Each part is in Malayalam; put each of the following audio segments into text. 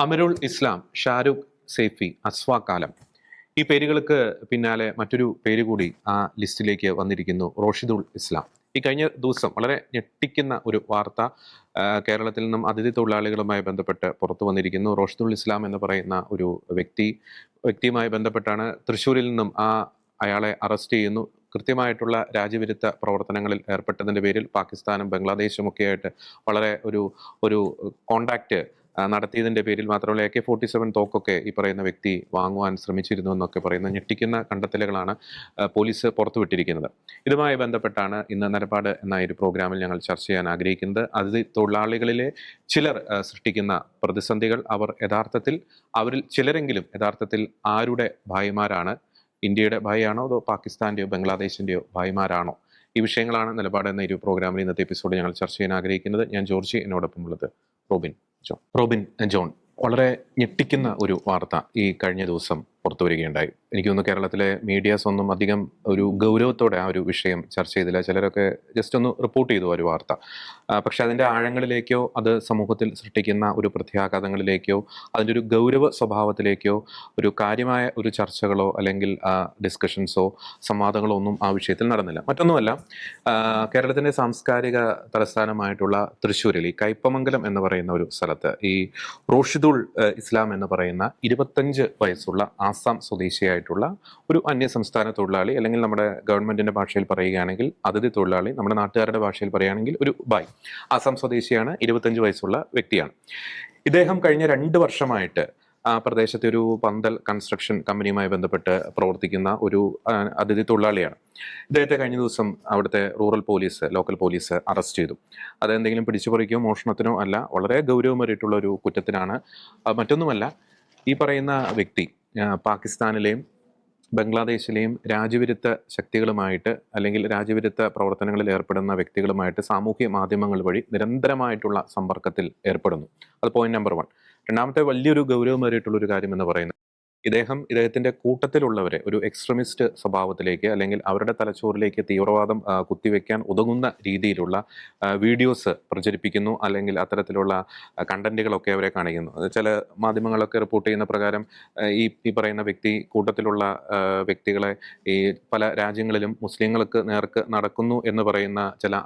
അമരുൾ ഇസ്ലാം, ഷാരൂഖ് സൈഫി, അസ്വാഖ് ആലം. ഈ പേരുകൾക്ക് പിന്നാലെ മറ്റൊരു പേര് കൂടി ആ ലിസ്റ്റിലേക്ക് വന്നിരിക്കുന്നു, റോഷിദുൾ ഇസ്ലാം. ഈ കഴിഞ്ഞ ദിവസം വളരെ ഞെട്ടിക്കുന്ന ഒരു വാർത്ത കേരളത്തിൽ നിന്നും അതിഥി തൊഴിലാളികളുമായി ബന്ധപ്പെട്ട് പുറത്തു വന്നിരിക്കുന്നു. റോഷിദുൾ ഇസ്ലാം എന്ന് പറയുന്ന ഒരു വ്യക്തിയുമായി ബന്ധപ്പെട്ടാണ് തൃശ്ശൂരിൽ നിന്നും അയാളെ അറസ്റ്റ് ചെയ്യുന്നു. കൃത്യമായിട്ടുള്ള രാജ്യവിരുദ്ധ പ്രവർത്തനങ്ങളിൽ ഏർപ്പെട്ടതിൻ്റെ പേരിൽ പാകിസ്ഥാനും ബംഗ്ലാദേശും ഒക്കെയായിട്ട് വളരെ ഒരു കോണ്ടാക്റ്റ് നടത്തിയതിൻ്റെ പേരിൽ മാത്രമല്ല AK-47 തോക്കൊക്കെ ഈ പറയുന്ന വ്യക്തി വാങ്ങുവാൻ ശ്രമിച്ചിരുന്നു എന്നൊക്കെ പറയുന്ന ഞെട്ടിക്കുന്ന കണ്ടെത്തലുകളാണ് പോലീസ് പുറത്തുവിട്ടിരിക്കുന്നത്. ഇതുമായി ബന്ധപ്പെട്ടാണ് ഇന്ന് നിലപാട് എന്ന ഒരു പ്രോഗ്രാമിൽ ഞങ്ങൾ ചർച്ച ചെയ്യാൻ ആഗ്രഹിക്കുന്നത്. അതിഥി തൊഴിലാളികളിലെ ചിലർ സൃഷ്ടിക്കുന്ന പ്രതിസന്ധികൾ, അവരിൽ ചിലരെങ്കിലും യഥാർത്ഥത്തിൽ ആരുടെ ഭായിമാരാണ്? ഇന്ത്യയുടെ ഭായിയാണോ അതോ പാകിസ്ഥാൻ്റെയോ ബംഗ്ലാദേശിൻ്റെയോ ഭായിമാരാണോ? ഈ വിഷയങ്ങളാണ് നിലപാട് എന്ന ഒരു പ്രോഗ്രാമിൽ ഇന്നത്തെ എപ്പിസോഡ് ഞങ്ങൾ ചർച്ച ചെയ്യാൻ ആഗ്രഹിക്കുന്നത്. ഞാൻ ജോർജി, എന്നോടൊപ്പം ഉള്ളത് റോബിൻ ജോൺ. വളരെ ഞെട്ടിക്കുന്ന ഒരു വാർത്ത ഈ കഴിഞ്ഞ ദിവസം പുറത്തു വരികയുണ്ടായി. എനിക്ക് തോന്നുന്നു കേരളത്തിലെ മീഡിയാസ് ഒന്നും അധികം ഒരു ഗൗരവത്തോടെ ആ ഒരു വിഷയം ചർച്ച ചെയ്തില്ല. ചിലരൊക്കെ ജസ്റ്റ് ഒന്ന് റിപ്പോർട്ട് ചെയ്തു ഒരു വാർത്ത. പക്ഷെ അതിൻ്റെ ആഴങ്ങളിലേക്കോ അത് സമൂഹത്തിൽ സൃഷ്ടിക്കുന്ന ഒരു പ്രത്യാഘാതങ്ങളിലേക്കോ അതിൻ്റെ ഒരു ഗൗരവ സ്വഭാവത്തിലേക്കോ ഒരു കാര്യമായ ഒരു ചർച്ചകളോ അല്ലെങ്കിൽ ഡിസ്കഷൻസോ സംവാദങ്ങളോ ഒന്നും ആ വിഷയത്തിൽ നടന്നില്ല. മറ്റൊന്നുമല്ല, കേരളത്തിൻ്റെ സാംസ്കാരിക തലസ്ഥാനമായിട്ടുള്ള തൃശ്ശൂരിൽ ഈ കയ്പമംഗലം എന്ന് പറയുന്ന ഒരു സ്ഥലത്ത് ഈ റോഷിദുൾ ഇസ്ലാം എന്ന് പറയുന്ന 25 വയസ്സുള്ള ആസാം സ്വദേശിയായിട്ടുള്ള ഒരു അന്യസംസ്ഥാന തൊഴിലാളി, അല്ലെങ്കിൽ നമ്മുടെ ഗവൺമെന്റിന്റെ ഭാഷയിൽ പറയുകയാണെങ്കിൽ അതിഥി തൊഴിലാളി, നമ്മുടെ നാട്ടുകാരുടെ ഭാഷയിൽ പറയുകയാണെങ്കിൽ ഒരു ബായ്. ആസാം സ്വദേശിയാണ്, 25 വയസ്സുള്ള വ്യക്തിയാണ്. ഇദ്ദേഹം കഴിഞ്ഞ 2 വർഷമായിട്ട് ആ പ്രദേശത്തെ ഒരു പന്തൽ കൺസ്ട്രക്ഷൻ കമ്പനിയുമായി ബന്ധപ്പെട്ട് പ്രവർത്തിക്കുന്ന ഒരു അതിഥി തൊഴിലാളിയാണ്. ഇദ്ദേഹത്തെ കഴിഞ്ഞ ദിവസം അവിടുത്തെ ലോക്കൽ പോലീസ് അറസ്റ്റ് ചെയ്തു. അതെന്തെങ്കിലും പിടിച്ചുപറിക്കോ മോഷണത്തിനോ അല്ല, വളരെ ഗൗരവമേറിയിട്ടുള്ള ഒരു കുറ്റത്തിനാണ്. മറ്റൊന്നുമല്ല, ഈ പറയുന്ന വ്യക്തി പാകിസ്ഥാനിലെയും ബംഗ്ലാദേശിലെയും രാജ്യവിരുദ്ധ ശക്തികളുമായിട്ട് അല്ലെങ്കിൽ രാജ്യവിരുദ്ധ പ്രവർത്തനങ്ങളിൽ ഏർപ്പെടുന്ന വ്യക്തികളുമായിട്ട് സാമൂഹ്യ മാധ്യമങ്ങൾ വഴി നിരന്തരമായിട്ടുള്ള സമ്പർക്കത്തിൽ ഏർപ്പെടുന്നു. അത് പോയിന്റ് നമ്പർ 1. രണ്ടാമത്തെ വലിയൊരു ഗൗരവമേറിയിട്ടുള്ളൊരു കാര്യം എന്ന് പറയുന്നത്, ഇദ്ദേഹത്തിന്റെ കൂട്ടത്തിലുള്ളവരെ ഒരു എക്സ്ട്രീമിസ്റ്റ് സ്വഭാവത്തിലേക്ക് അല്ലെങ്കിൽ അവരുടെ തലച്ചോറിലേക്ക് തീവ്രവാദം കുത്തിവെക്കാൻ ഉതകുന്ന രീതിയിലുള്ള വീഡിയോസ് പ്രചരിപ്പിക്കുന്നു, അല്ലെങ്കിൽ അത്തരത്തിലുള്ള കണ്ടന്റുകളൊക്കെ അവരെ കാണിക്കുന്നു. ചില മാധ്യമങ്ങളൊക്കെ റിപ്പോർട്ട് ചെയ്യുന്ന പ്രകാരം ഈ പറയുന്ന കൂട്ടത്തിലുള്ള വ്യക്തികളെ ഈ പല രാജ്യങ്ങളിലും മുസ്ലിങ്ങൾക്ക് നേർക്ക് നടക്കുന്നു എന്ന് പറയുന്ന ചില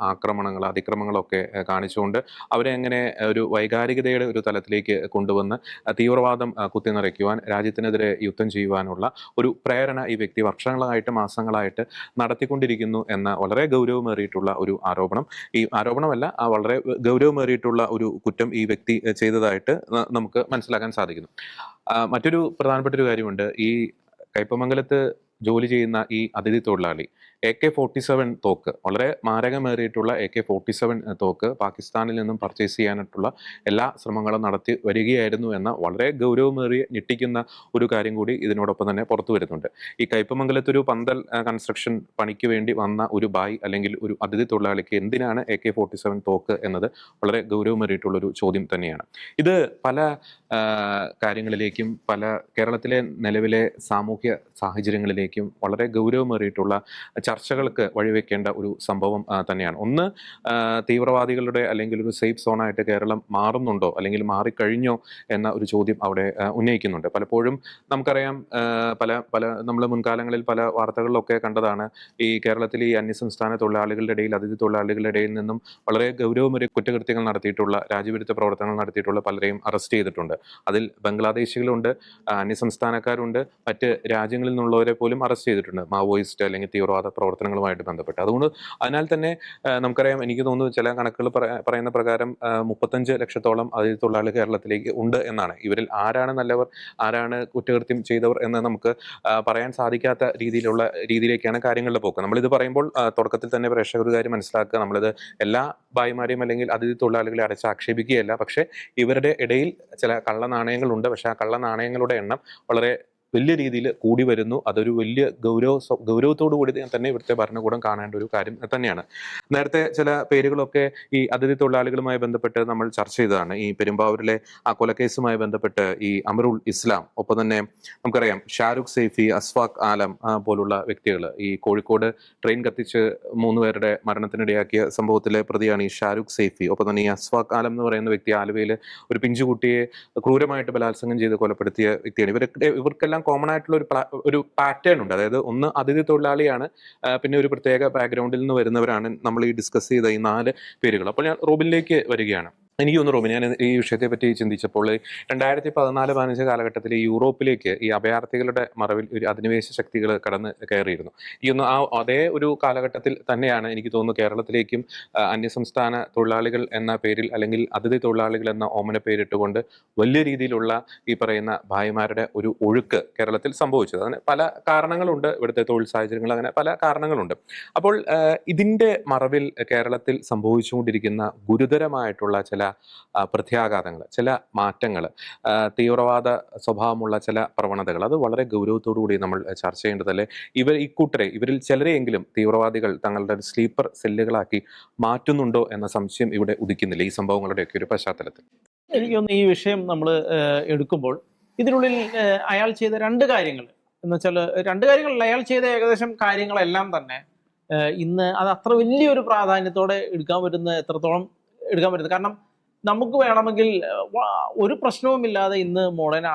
അതിക്രമങ്ങളൊക്കെ കാണിച്ചുകൊണ്ട് അവരെ എങ്ങനെ ഒരു വൈകാരികതയുടെ ഒരു തലത്തിലേക്ക് കൊണ്ടുവന്ന് തീവ്രവാദം കുത്തിനിറയ്ക്കുവാൻ, രാജ്യത്തിനെതിരെ യുദ്ധം ചെയ്യുവാനുള്ള ഒരു പ്രേരണ ഈ വ്യക്തി വർഷങ്ങളായിട്ട് മാസങ്ങളായിട്ട് നടത്തിക്കൊണ്ടിരിക്കുന്നു എന്ന വളരെ ഗൗരവമേറിയിട്ടുള്ള ഒരു ആരോപണം. ഈ ആരോപണമല്ല, വളരെ ഗൗരവമേറിയിട്ടുള്ള ഒരു കുറ്റം ഈ വ്യക്തി ചെയ്തതായിട്ട് നമുക്ക് മനസ്സിലാക്കാൻ സാധിക്കുന്നു. മറ്റൊരു പ്രധാനപ്പെട്ട ഒരു കാര്യമുണ്ട്. ഈ കയ്പമംഗലത്ത് ജോലി ചെയ്യുന്ന ഈ അതിഥി തൊഴിലാളി AK-47 തോക്ക്, വളരെ മാരകമേറിയിട്ടുള്ള AK-47 തോക്ക് പാകിസ്ഥാനിൽ നിന്നും പർച്ചേസ് ചെയ്യാനായിട്ടുള്ള എല്ലാ ശ്രമങ്ങളും നടത്തി വരികയായിരുന്നു എന്ന വളരെ ഗൗരവമേറിയ ഞെട്ടിക്കുന്ന ഒരു കാര്യം കൂടി ഇതിനോടൊപ്പം തന്നെ പുറത്തു വരുന്നുണ്ട്. ഈ കയ്പമംഗലത്തൊരു പന്തൽ കൺസ്ട്രക്ഷൻ പണിക്ക് വേണ്ടി വന്ന ഒരു ബായ് അല്ലെങ്കിൽ ഒരു അതിഥി തൊഴിലാളിക്ക് എന്തിനാണ് AK-47 തോക്ക് എന്നത് വളരെ ഗൗരവമേറിയിട്ടുള്ളൊരു ചോദ്യം തന്നെയാണ്. ഇത് പല കാര്യങ്ങളിലേക്കും, കേരളത്തിലെ നിലവിലെ സാമൂഹ്യ സാഹചര്യങ്ങളിലേക്കും വളരെ ഗൗരവമേറിയിട്ടുള്ള ചർച്ചകൾക്ക് വഴിവെക്കേണ്ട ഒരു സംഭവം തന്നെയാണ്. ഒന്ന്, തീവ്രവാദികളുടെ അല്ലെങ്കിൽ ഒരു സേഫ് സോണായിട്ട് കേരളം മാറുന്നുണ്ടോ അല്ലെങ്കിൽ മാറിക്കഴിഞ്ഞോ എന്ന ഒരു ചോദ്യം അവിടെ ഉന്നയിക്കുന്നുണ്ട്. പലപ്പോഴും നമുക്കറിയാം, നമ്മൾ മുൻകാലങ്ങളിൽ പല വാർത്തകളിലൊക്കെ കണ്ടതാണ്, ഈ കേരളത്തിൽ ഈ അന്യസംസ്ഥാന തൊഴിലാളികളുടെ ഇടയിൽ, അതിഥി തൊഴിലാളികളുടെ ഇടയിൽ നിന്നും വളരെ ഗൗരവമേറിയ കുറ്റകൃത്യങ്ങൾ നടത്തിയിട്ടുള്ള, രാജ്യവിരുദ്ധ പ്രവർത്തനങ്ങൾ നടത്തിയിട്ടുള്ള പലരെയും അറസ്റ്റ് ചെയ്തിട്ടുണ്ട്. അതിൽ ബംഗ്ലാദേശികളുണ്ട്, അന്യസംസ്ഥാനക്കാരുണ്ട്, മറ്റ് രാജ്യങ്ങളിൽ നിന്നുള്ളവരെ പോലും അറസ്റ്റ് ചെയ്തിട്ടുണ്ട്, മാവോയിസ്റ്റ് അല്ലെങ്കിൽ തീവ്രവാദ പ്രവർത്തനങ്ങളുമായിട്ട് ബന്ധപ്പെട്ട്. അതിനാൽ തന്നെ നമുക്കറിയാം, എനിക്ക് തോന്നുന്നു ചില കണക്കുകൾ പറയുന്ന പ്രകാരം 35 ലക്ഷത്തോളം അതിഥി തൊഴിലാളികൾ കേരളത്തിലേക്ക് ഉണ്ട് എന്നാണ്. ഇവരിൽ ആരാണ് നല്ലവർ, ആരാണ് കുറ്റകൃത്യം ചെയ്തവർ എന്ന് നമുക്ക് പറയാൻ സാധിക്കാത്ത രീതിയിലേക്കാണ് കാര്യങ്ങളുടെ പോക്ക്. നമ്മളിത് പറയുമ്പോൾ തുടക്കത്തിൽ തന്നെ പ്രേക്ഷകർ കാര്യം മനസ്സിലാക്കുക, നമ്മളിത് എല്ലാ ഭായിമാരെയും അല്ലെങ്കിൽ അതിഥി തൊഴിലാളികളെ അടച്ചാക്ഷേപിക്കുകയല്ല. പക്ഷേ ഇവരുടെ ഇടയിൽ ചില കള്ളനാണയങ്ങളുണ്ട്. പക്ഷേ ആ കള്ളനാണയങ്ങളുടെ എണ്ണം വളരെ വലിയ രീതിയിൽ കൂടി വരുന്നു. അതൊരു വലിയ ഗൗരവത്തോടു കൂടി തന്നെ ഇവിടുത്തെ ഭരണകൂടം കാണേണ്ട ഒരു കാര്യം തന്നെയാണ്. നേരത്തെ ചില പേരുകളൊക്കെ ഈ അതിഥി തൊഴിലാളികളുമായി ബന്ധപ്പെട്ട് നമ്മൾ ചർച്ച ചെയ്തതാണ്. ഈ പെരുമ്പാവൂരിലെ ആ കൊലക്കേസുമായി ബന്ധപ്പെട്ട് ഈ അമറുൽ ഇസ്ലാം, ഒപ്പം തന്നെ നമുക്കറിയാം ഷാരൂഖ് സൈഫി, അസ്ഫാഖ് ആലം പോലുള്ള വ്യക്തികൾ, ഈ കോഴിക്കോട് ട്രെയിൻ കത്തിച്ച് 3 പേരുടെ മരണത്തിനിടയാക്കിയ സംഭവത്തിലെ പ്രതിയാണ് ഈ ഷാരൂഖ് സൈഫി. ഒപ്പം തന്നെ ഈ അസ്ഫാഖ് ആലം എന്ന് പറയുന്ന വ്യക്തി ആലുവയിൽ ഒരു പിഞ്ചുകുട്ടിയെ ക്രൂരമായിട്ട് ബലാത്സംഗം ചെയ്ത് കൊലപ്പെടുത്തിയ വ്യക്തിയാണ്. ഇവർക്കെല്ലാം കോമൺ ആയിട്ടുള്ള ഒരു പാറ്റേൺ ഉണ്ട്. അതായത് ഒന്ന് അതിഥി തൊഴിലാളിയാണ്, പിന്നെ ഒരു പ്രത്യേക ബാക്ക്ഗ്രൗണ്ടിൽ നിന്ന് വരുന്നവരാണ് നമ്മൾ ഈ ഡിസ്കസ് ചെയ്ത ഈ 4 പേരുകൾ. അപ്പോൾ ഞാൻ റോബിനിലേക്ക് വരികയാണ്. എനിക്ക് തോന്നുന്നു റോബിൻ, ഞാൻ ഈ വിഷയത്തെ പറ്റി ചിന്തിച്ചപ്പോൾ 2014-15 കാലഘട്ടത്തിൽ യൂറോപ്പിലേക്ക് ഈ അഭയാർത്ഥികളുടെ മറവിൽ ഒരു അധിനിവേശ ശക്തികൾ കടന്ന് കയറിയിരുന്നു. അതേ ഒരു കാലഘട്ടത്തിൽ തന്നെയാണ് എനിക്ക് തോന്നുന്നു കേരളത്തിലേക്കും അന്യസംസ്ഥാന തൊഴിലാളികൾ എന്ന പേരിൽ, അല്ലെങ്കിൽ അതിഥി തൊഴിലാളികൾ എന്ന ഓമന പേരിട്ടുകൊണ്ട് വലിയ രീതിയിലുള്ള ഈ പറയുന്ന ഭായിമാരുടെ ഒരു ഒഴുക്ക് കേരളത്തിൽ സംഭവിച്ചത്. അങ്ങനെ പല കാരണങ്ങളുണ്ട്, ഇവിടുത്തെ തൊഴിൽ സാഹചര്യങ്ങൾ, അങ്ങനെ പല കാരണങ്ങളുണ്ട്. അപ്പോൾ ഇതിൻ്റെ മറവിൽ കേരളത്തിൽ സംഭവിച്ചുകൊണ്ടിരിക്കുന്ന ഗുരുതരമായിട്ടുള്ള ചില പ്രത്യാഘാതങ്ങൾ, ചില മാറ്റങ്ങൾ, തീവ്രവാദ സ്വഭാവമുള്ള ചില പ്രവണതകൾ, അത് വളരെ ഗൗരവത്തോടു കൂടി നമ്മൾ ചർച്ച ചെയ്യേണ്ടതല്ലേ. ഇവരിൽ ചിലരെയെങ്കിലും തീവ്രവാദികൾ തങ്ങളുടെ സ്ലീപ്പർ സെല്ലുകളാക്കി മാറ്റുന്നുണ്ടോ എന്ന സംശയം ഇവിടെ ഉദിക്കുന്നില്ല ഈ സംഭവങ്ങളുടെയൊക്കെ ഒരു പശ്ചാത്തലത്തിൽ? എനിക്കൊന്ന് ഈ വിഷയം നമ്മൾ എടുക്കുമ്പോൾ ഇതിനുള്ളിൽ അയാൾ ചെയ്ത 2 കാര്യങ്ങൾ എന്ന് വെച്ചാൽ, 2 കാര്യങ്ങളിൽ അയാൾ ചെയ്ത ഏകദേശം കാര്യങ്ങളെല്ലാം തന്നെ ഇന്ന് അത് അത്ര വലിയൊരു പ്രാധാന്യത്തോടെ എത്രത്തോളം എടുക്കാൻ പറ്റുന്നത്. കാരണം നമുക്ക് വേണമെങ്കിൽ ഒരു പ്രശ്നവുമില്ലാതെ ഇന്ന് മോഡേൺ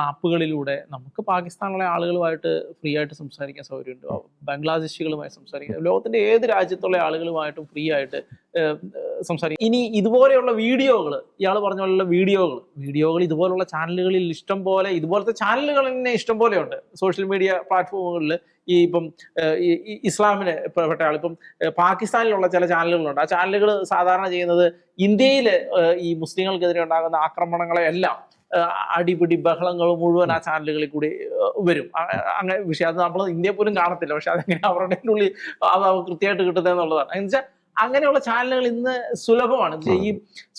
ആപ്പുകളിലൂടെ നമുക്ക് പാകിസ്ഥാനിലെ ആളുകളുമായിട്ട് ഫ്രീ ആയിട്ട് സംസാരിക്കാൻ സൗകര്യമുണ്ട്, ബംഗ്ലാദേശികളുമായി സംസാരിക്കാൻ, ലോകത്തിന്റെ ഏത് രാജ്യത്തുള്ള ആളുകളുമായിട്ടും ഫ്രീ ആയിട്ട് സംസാരിക്കും. ഇനി ഇതുപോലെയുള്ള വീഡിയോകൾ, ഇയാൾ പറഞ്ഞ പോലുള്ള വീഡിയോകൾ ഇതുപോലുള്ള ചാനലുകളിൽ ഇഷ്ടം പോലെ, ഇതുപോലത്തെ ചാനലുകൾ തന്നെ ഇഷ്ടം പോലെയുണ്ട് സോഷ്യൽ മീഡിയ പ്ലാറ്റ്ഫോമുകളിൽ. ഈ ഇപ്പം ഇസ്ലാമിന് പെട്ട ആൾ, ഇപ്പം പാകിസ്ഥാനിലുള്ള ചില ചാനലുകളുണ്ട്. ആ ചാനലുകൾ സാധാരണ ചെയ്യുന്നത് ഇന്ത്യയിൽ ഈ മുസ്ലിങ്ങൾക്കെതിരെ ഉണ്ടാകുന്ന ആക്രമണങ്ങളെ എല്ലാം അടിപിടി ബഹളങ്ങളും മുഴുവൻ ആ ചാനലുകളിൽ കൂടി വരും. അങ്ങനെ വിഷയം അത് നമ്മൾ ഇന്ത്യയിൽ പോലും കാണത്തില്ല. പക്ഷെ അതെങ്ങനെ അവരുടെ ഉള്ളിൽ അത് കൃത്യമായിട്ട് കിട്ടുന്നത് എന്നുള്ളതാണ്. എന്നുവെച്ചാൽ അങ്ങനെയുള്ള ചാനലുകൾ ഇന്ന് സുലഭമാണ്. ഈ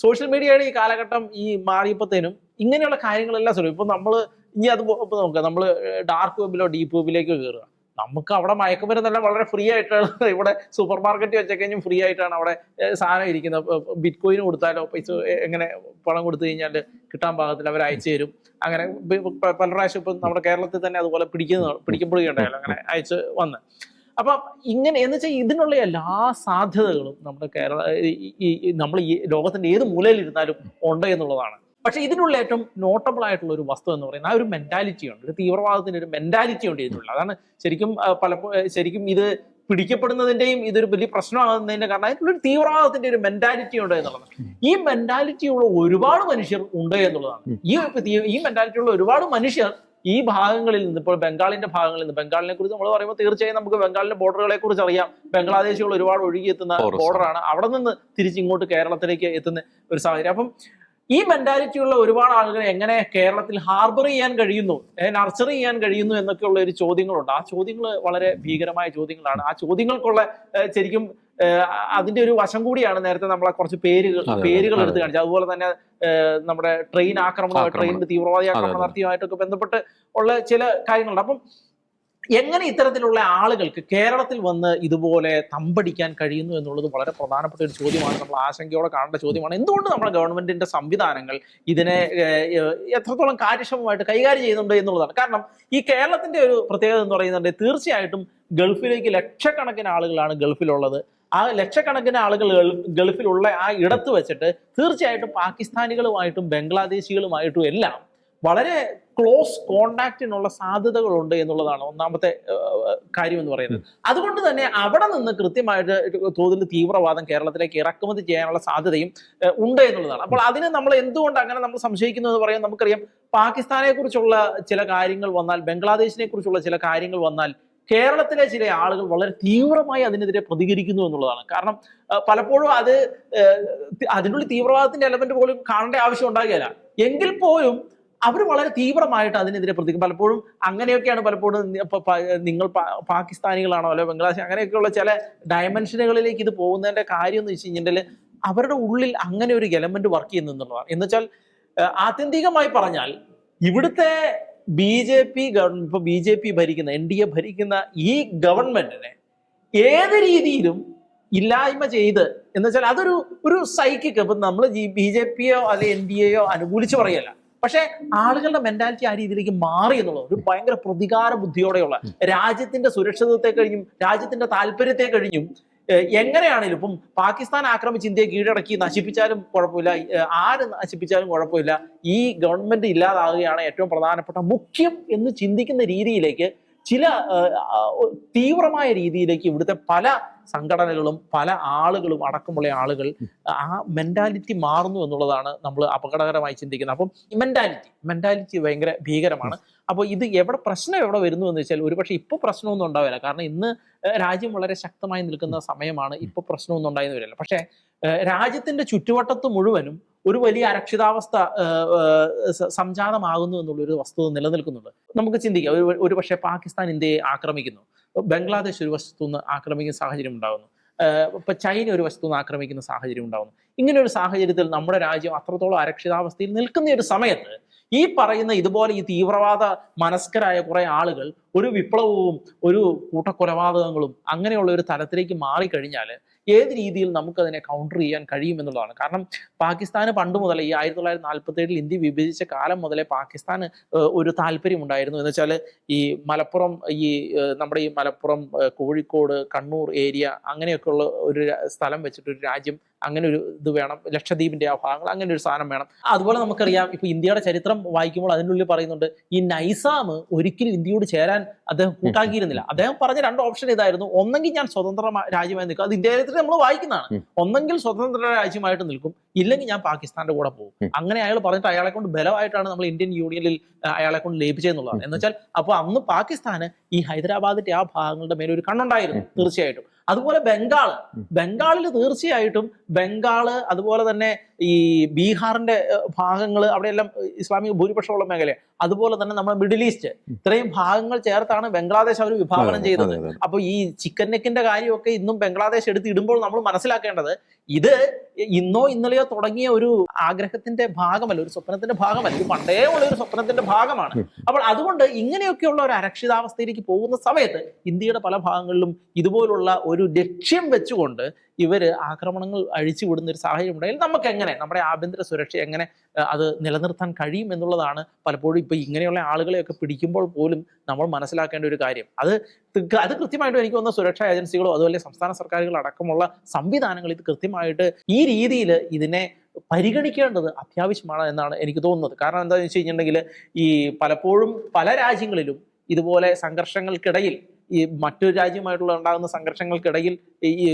സോഷ്യൽ മീഡിയയുടെ ഈ കാലഘട്ടം ഈ മാറിയപ്പോഴത്തേനും ഇങ്ങനെയുള്ള കാര്യങ്ങളെല്ലാം സുലഭം. ഇപ്പൊ നമ്മൾ ഇനി അത് നോക്കുക, നമ്മൾ ഡാർക്ക് വെബിലോ ഡീപ്പ് വെബിലേക്കോ കയറുക, നമുക്ക് അവിടെ മയക്കുമരുന്നെല്ലാം വളരെ ഫ്രീ ആയിട്ടാണ്. ഇവിടെ സൂപ്പർ മാർക്കറ്റ് വെച്ചൊക്കെ ഫ്രീ ആയിട്ടാണ് അവിടെ സാധനം ഇരിക്കുന്നത്. ബിറ്റ് കോയിന് കൊടുത്താലോ പൈസ എങ്ങനെ പണം കൊടുത്തു കഴിഞ്ഞാൽ കിട്ടാൻ പാകത്തിൽ അവർ അയച്ചു തരും. അങ്ങനെ പല പ്രാവശ്യം ഇപ്പം നമ്മുടെ കേരളത്തിൽ തന്നെ അതുപോലെ പിടിക്കപ്പെടുകയുണ്ടായാലും അങ്ങനെ അയച്ച് വന്ന്. അപ്പം ഇങ്ങനെ എന്ന് വെച്ചാൽ ഇതിനുള്ള എല്ലാ സാധ്യതകളും നമ്മുടെ നമ്മൾ ഈ ലോകത്തിന്റെ ഏത് മൂലയിലിരുന്നാലും ഉണ്ട് എന്നുള്ളതാണ്. പക്ഷെ ഇതിനുള്ള ഏറ്റവും നോട്ടബിൾ ആയിട്ടുള്ള ഒരു വസ്തു എന്ന് പറയുന്നത് ആ ഒരു മെന്റാലിറ്റി ഉണ്ട്, ഒരു തീവ്രവാദത്തിന്റെ ഒരു മെന്റാലിറ്റി ഉണ്ട് ഇതിനുള്ള. അതാണ് ശരിക്കും ഇത് പിടിക്കപ്പെടുന്നതിന്റെയും ഇതൊരു വലിയ പ്രശ്നമാകുന്നതിന്റെ കാരണം അതിനുള്ളൊരു തീവ്രവാദത്തിന്റെ ഒരു മെന്റാലിറ്റി ഉണ്ട് എന്നുള്ളതാണ്. ഈ മെന്റാലിറ്റി ഉള്ള ഒരുപാട് മനുഷ്യർ ഉണ്ട് എന്നുള്ളതാണ്. ഈ മെന്റാലിറ്റി ഉള്ള ഒരുപാട് മനുഷ്യർ ഈ ഭാഗങ്ങളിൽ നിന്ന്, ഇപ്പോൾ ബംഗാളിന്റെ ഭാഗങ്ങളിൽ നിന്ന്, ബംഗാളിനെ കുറിച്ച് നമ്മൾ പറയുമ്പോൾ തീർച്ചയായും നമുക്ക് ബംഗാളിന്റെ ബോർഡറുകളെ കുറിച്ച് അറിയാം. ബംഗ്ലാദേശികൾ ഒരുപാട് ഒഴുകിയെത്തുന്ന ബോർഡറാണ്. അവിടെ നിന്ന് തിരിച്ചിങ്ങോട്ട് കേരളത്തിലേക്ക് എത്തുന്ന ഒരു സാഹചര്യം. അപ്പം ഈ മെന്റാലിറ്റി ഉള്ള ഒരുപാട് ആളുകൾ എങ്ങനെ കേരളത്തിൽ ഹാർബർ ചെയ്യാൻ കഴിയുന്നു, നർച്ചർ ചെയ്യാൻ കഴിയുന്നു എന്നൊക്കെയുള്ള ഒരു ചോദ്യങ്ങളുണ്ട്. ആ ചോദ്യങ്ങൾ വളരെ ഭീകരമായ ചോദ്യങ്ങളാണ്. ആ ചോദ്യങ്ങൾക്കുള്ള ശരിക്കും അതിന്റെ ഒരു വശം കൂടിയാണ് നേരത്തെ നമ്മളെ കുറച്ച് പേരുകൾ എടുത്ത് കാണിച്ചത്. അതുപോലെ തന്നെ നമ്മുടെ ട്രെയിൻ തീവ്രവാദി ആക്രമണം നടത്തിയുമായിട്ടൊക്കെ ബന്ധപ്പെട്ട് ഉള്ള ചില കാര്യങ്ങളുണ്ട്. അപ്പം എങ്ങനെ ഇത്തരത്തിലുള്ള ആളുകൾക്ക് കേരളത്തിൽ വന്ന് ഇതുപോലെ തമ്പടിക്കാൻ കഴിയുന്നു എന്നുള്ളത് വളരെ പ്രധാനപ്പെട്ട ഒരു ചോദ്യമാണ്. നമ്മൾ ആശങ്കയോടെ കാണേണ്ട ചോദ്യമാണ്. എന്തുകൊണ്ട് നമ്മുടെ ഗവൺമെന്റിന്റെ സംവിധാനങ്ങൾ ഇതിനെ എത്രത്തോളം കാര്യക്ഷമമായിട്ട് കൈകാര്യം ചെയ്യുന്നുണ്ട് എന്നുള്ളതാണ്. കാരണം ഈ കേരളത്തിന്റെ ഒരു പ്രത്യേകത എന്ന് പറയുന്നത് തീർച്ചയായിട്ടും ഗൾഫിലേക്ക് ലക്ഷക്കണക്കിന് ആളുകളാണ് ഗൾഫിലുള്ളത്. ആ ലക്ഷക്കണക്കിന് ആളുകൾ ഗൾഫിലുള്ള ആ ഇടത്ത് വെച്ചിട്ട് തീർച്ചയായിട്ടും പാകിസ്ഥാനികളുമായിട്ടും ബംഗ്ലാദേശികളുമായിട്ടും എല്ലാം വളരെ ക്ലോസ് കോണ്ടാക്റ്റിനുള്ള സാധ്യതകളുണ്ട് എന്നുള്ളതാണ് ഒന്നാമത്തെ കാര്യം എന്ന് പറയുന്നത്. അതുകൊണ്ട് തന്നെ അവിടെ നിന്ന് കൃത്യമായിട്ട് തോതിൽ തീവ്രവാദം കേരളത്തിലേക്ക് ഇറക്കുമതി ചെയ്യാനുള്ള സാധ്യതയും ഉണ്ട് എന്നുള്ളതാണ്. അപ്പോൾ അതിന് നമ്മൾ എന്തുകൊണ്ട് അങ്ങനെ നമ്മൾ സംശയിക്കുന്നു എന്ന് പറയാൻ നമുക്കറിയാം. പാകിസ്ഥാനെ കുറിച്ചുള്ള ചില കാര്യങ്ങൾ വന്നാൽ, ബംഗ്ലാദേശിനെ കുറിച്ചുള്ള ചില കാര്യങ്ങൾ വന്നാൽ കേരളത്തിലെ ചില ആളുകൾ വളരെ തീവ്രമായി അതിനെതിരെ പ്രതികരിക്കുന്നു എന്നുള്ളതാണ്. കാരണം പലപ്പോഴും അതിനുള്ളിൽ തീവ്രവാദത്തിന്റെ എലമെന്റ് പോലും കാണേണ്ട ആവശ്യം ഉണ്ടാകുകയില്ല. എങ്കിൽ പോലും അവർ വളരെ തീവ്രമായിട്ട് അതിനെതിരെ പ്രതികരിക്കും. പലപ്പോഴും അങ്ങനെയൊക്കെയാണ് നിങ്ങൾ പാകിസ്ഥാനികളാണോ അല്ലെ ബംഗ്ലാദേശ്, അങ്ങനെയൊക്കെയുള്ള ചില ഡയമെൻഷനുകളിലേക്ക് ഇത് പോകുന്നതിന്റെ കാര്യം എന്ന് വെച്ച് കഴിഞ്ഞാൽ അവരുടെ ഉള്ളിൽ അങ്ങനെ ഒരു എലമെന്റ് വർക്ക് ചെയ്യുന്നുള്ളതാണ്. എന്ന് വെച്ചാൽ ആത്യന്തികമായി പറഞ്ഞാൽ ഇവിടുത്തെ ബി ജെ പി ഭരിക്കുന്ന NDA ഭരിക്കുന്ന ഈ ഗവൺമെന്റിനെ ഏത് രീതിയിലും ഇല്ലായ്മ ചെയ്ത്, എന്ന് വെച്ചാൽ ഒരു സൈക്കിക്ക്, ഇപ്പൊ നമ്മൾ BJP യോ അല്ലെ NDA യോ അനുകൂലിച്ച് പറയല്ല, പക്ഷെ ആളുകളുടെ മെന്റാലിറ്റി ആ രീതിയിലേക്ക് മാറി എന്നുള്ളത് ഒരു ഭയങ്കര പ്രതികാര ബുദ്ധിയോടെയുള്ള, രാജ്യത്തിന്റെ സുരക്ഷിതത്തെ കഴിഞ്ഞും രാജ്യത്തിന്റെ താല്പര്യത്തെ കഴിഞ്ഞും എങ്ങനെയാണെങ്കിലും ഇപ്പം പാകിസ്ഥാൻ ആക്രമിച്ച് ഇന്ത്യയെ കീഴടക്കി നശിപ്പിച്ചാലും കുഴപ്പമില്ല, ആര് നശിപ്പിച്ചാലും കുഴപ്പമില്ല, ഈ ഗവൺമെന്റ് ഇല്ലാതാവുകയാണ് ഏറ്റവും പ്രധാനപ്പെട്ട മുഖ്യം എന്ന് ചിന്തിക്കുന്ന രീതിയിലേക്ക് ചില തീവ്രമായ രീതിയിലേക്ക് ഇവിടുത്തെ പല സംഘടനകളും പല ആളുകളും അടക്കമുള്ള ആളുകൾ ആ മെന്റാലിറ്റി മാറുന്നു എന്നുള്ളതാണ് നമ്മൾ അപകടകരമായി ചിന്തിക്കുന്നത്. അപ്പം ഈ മെന്റാലിറ്റി ഭയങ്കര ഭീകരമാണ്. അപ്പോൾ ഇത് പ്രശ്നം എവിടെ വരുന്നു എന്ന് വെച്ചാൽ ഒരുപക്ഷെ ഇപ്പോൾ പ്രശ്നമൊന്നും ഉണ്ടാവില്ല, കാരണം ഇന്ന് രാജ്യം വളരെ ശക്തമായി നിൽക്കുന്ന സമയമാണ്, ഇപ്പോൾ പ്രശ്നമൊന്നും ഉണ്ടായെന്ന് വരില്ല. പക്ഷേ രാജ്യത്തിന്റെ ചുറ്റുവട്ടത്ത് മുഴുവനും ഒരു വലിയ അരക്ഷിതാവസ്ഥ സംജാതമാകുന്നു എന്നുള്ളൊരു വസ്തുത നിലനിൽക്കുന്നുണ്ട്. നമുക്ക് ചിന്തിക്കാം, ഒരു പക്ഷേ പാകിസ്ഥാൻ ഇന്ത്യയെ ആക്രമിക്കുന്നു, ബംഗ്ലാദേശ് ഒരു വശത്തു നിന്ന് ആക്രമിക്കുന്ന സാഹചര്യം ഉണ്ടാകുന്നു, ഇപ്പൊ ചൈന ഒരു വശത്തു നിന്ന് ആക്രമിക്കുന്ന സാഹചര്യം ഉണ്ടാകുന്നു. ഇങ്ങനെ ഒരു സാഹചര്യത്തിൽ നമ്മുടെ രാജ്യം അത്രത്തോളം അരക്ഷിതാവസ്ഥയിൽ നിൽക്കുന്ന ഒരു സമയത്ത് ഈ പറയുന്ന ഇതുപോലെ ഈ തീവ്രവാദ മനസ്കരായ കുറെ ആളുകൾ ഒരു വിപ്ലവവും ഒരു കൂട്ടക്കൊലപാതകങ്ങളും അങ്ങനെയുള്ള ഒരു തലത്തിലേക്ക് മാറിക്കഴിഞ്ഞാൽ ഏത് രീതിയിൽ നമുക്കതിനെ കൗണ്ടർ ചെയ്യാൻ കഴിയും എന്നുള്ളതാണ്. കാരണം പാകിസ്ഥാന് പണ്ട് മുതലേ ഈ 1947 ഇന്ത്യ വിഭജിച്ച കാലം മുതലേ പാകിസ്ഥാന് ഒരു താല്പര്യം ഉണ്ടായിരുന്നു. എന്ന് വെച്ചാൽ ഈ മലപ്പുറം, നമ്മുടെ ഈ മലപ്പുറം, കോഴിക്കോട്, കണ്ണൂർ ഏരിയ അങ്ങനെയൊക്കെയുള്ള ഒരു സ്ഥലം വെച്ചിട്ട് ഒരു രാജ്യം, അങ്ങനെ ഒരു ഇത് വേണം, ലക്ഷദ്വീപിന്റെ ആ ഭാഗങ്ങൾ, അങ്ങനെ ഒരു സാധനം വേണം. അതുപോലെ നമുക്കറിയാം, ഇപ്പൊ ഇന്ത്യയുടെ ചരിത്രം വായിക്കുമ്പോൾ അതിനുള്ളിൽ പറയുന്നുണ്ട്, ഈ നൈസാം ഒരിക്കലും ഇന്ത്യയോട് ചേരാൻ അദ്ദേഹം കൂട്ടാക്കിയിരുന്നില്ല. അദ്ദേഹം പറഞ്ഞ 2 ഓപ്ഷൻ ഇതായിരുന്നു: ഒന്നെങ്കിൽ ഞാൻ സ്വതന്ത്ര രാജ്യമായി നിൽക്കും, അത് ഇന്ത്യ ചരിത്രത്തിൽ നമ്മൾ വായിക്കുന്നതാണ്, ഒന്നെങ്കിൽ സ്വതന്ത്ര രാജ്യമായിട്ട് നിൽക്കും, ഇല്ലെങ്കിൽ ഞാൻ പാകിസ്ഥാന്റെ കൂടെ പോകും. അങ്ങനെ അയാൾ പറഞ്ഞിട്ട് അയാളെ കൊണ്ട് ബലമായിട്ടാണ് നമ്മൾ ഇന്ത്യൻ യൂണിയനിൽ അയാളെ കൊണ്ട് ലയിപ്പിച്ചതെന്നുള്ളതാണ്. എന്ന് വെച്ചാൽ അപ്പോൾ അന്ന് പാകിസ്ഥാന് ഈ ഹൈദരാബാദിന്റെ ആ ഭാഗങ്ങളുടെ മേലെ ഒരു കണ്ണുണ്ടായിരുന്നു തീർച്ചയായിട്ടും. അതുപോലെ ബംഗാളിൽ തീർച്ചയായിട്ടും ബംഗാള്, അതുപോലെ തന്നെ ഈ ബീഹാറിന്റെ ഭാഗങ്ങൾ, അവിടെയെല്ലാം ഇസ്ലാമിക ഭൂരിപക്ഷമുള്ള മേഖല, അതുപോലെ തന്നെ നമ്മുടെ മിഡിൽ ഈസ്റ്റ്, ഇത്രയും ഭാഗങ്ങൾ ചേർത്താണ് ബംഗ്ലാദേശ് അവർ വിഭാവനം ചെയ്തത്. അപ്പൊ ഈ ചിക്കൻ നെക്കിന്റെ കാര്യമൊക്കെ ഇന്നും ബംഗ്ലാദേശ് എടുത്ത് ഇടുമ്പോൾ നമ്മൾ മനസ്സിലാക്കേണ്ടത്, ഇത് ഇന്നോ ഇന്നലെയോ തുടങ്ങിയ ഒരു ആഗ്രഹത്തിന്റെ ഭാഗമല്ല, ഒരു സ്വപ്നത്തിന്റെ ഭാഗമല്ല, ഇത് പണ്ടേ ഉള്ള ഒരു സ്വപ്നത്തിന്റെ ഭാഗമാണ്. അപ്പോൾ അതുകൊണ്ട് ഇങ്ങനെയൊക്കെയുള്ള ഒരു അരക്ഷിതാവസ്ഥയിലേക്ക് പോകുന്ന സമയത്ത് ഇന്ത്യയുടെ പല ഭാഗങ്ങളിലും ഇതുപോലുള്ള ഒരു ലക്ഷ്യം വെച്ചുകൊണ്ട് ഇവര് ആക്രമണങ്ങൾ അഴിച്ചുവിടുന്ന ഒരു സാഹചര്യം ഉണ്ടായാൽ നമുക്ക് എങ്ങനെ നമ്മുടെ ആഭ്യന്തര സുരക്ഷ എങ്ങനെ അത് നിലനിർത്താൻ കഴിയും എന്നുള്ളതാണ് പലപ്പോഴും ഇപ്പൊ ഇങ്ങനെയുള്ള ആളുകളെയൊക്കെ പിടിക്കുമ്പോൾ പോലും നമ്മൾ മനസ്സിലാക്കേണ്ട ഒരു കാര്യം. അത് കൃത്യമായിട്ടും എനിക്ക് തോന്നുന്ന സുരക്ഷാ ഏജൻസികളോ അതുപോലെ സംസ്ഥാന സർക്കാരുകൾ അടക്കമുള്ള സംവിധാനങ്ങൾ ഇത് കൃത്യമായിട്ട് ഈ രീതിയിൽ ഇതിനെ പരിഗണിക്കേണ്ടത് അത്യാവശ്യമാണ് എന്നാണ് എനിക്ക് തോന്നുന്നത്. കാരണം എന്താണെന്ന് വെച്ച് കഴിഞ്ഞിട്ടുണ്ടെങ്കിൽ ഈ പലപ്പോഴും പല രാജ്യങ്ങളിലും ഇതുപോലെ സംഘർഷങ്ങൾക്കിടയിൽ, ഈ മറ്റൊരു രാജ്യമായിട്ടുള്ള ഉണ്ടാകുന്ന സംഘർഷങ്ങൾക്കിടയിൽ ഈ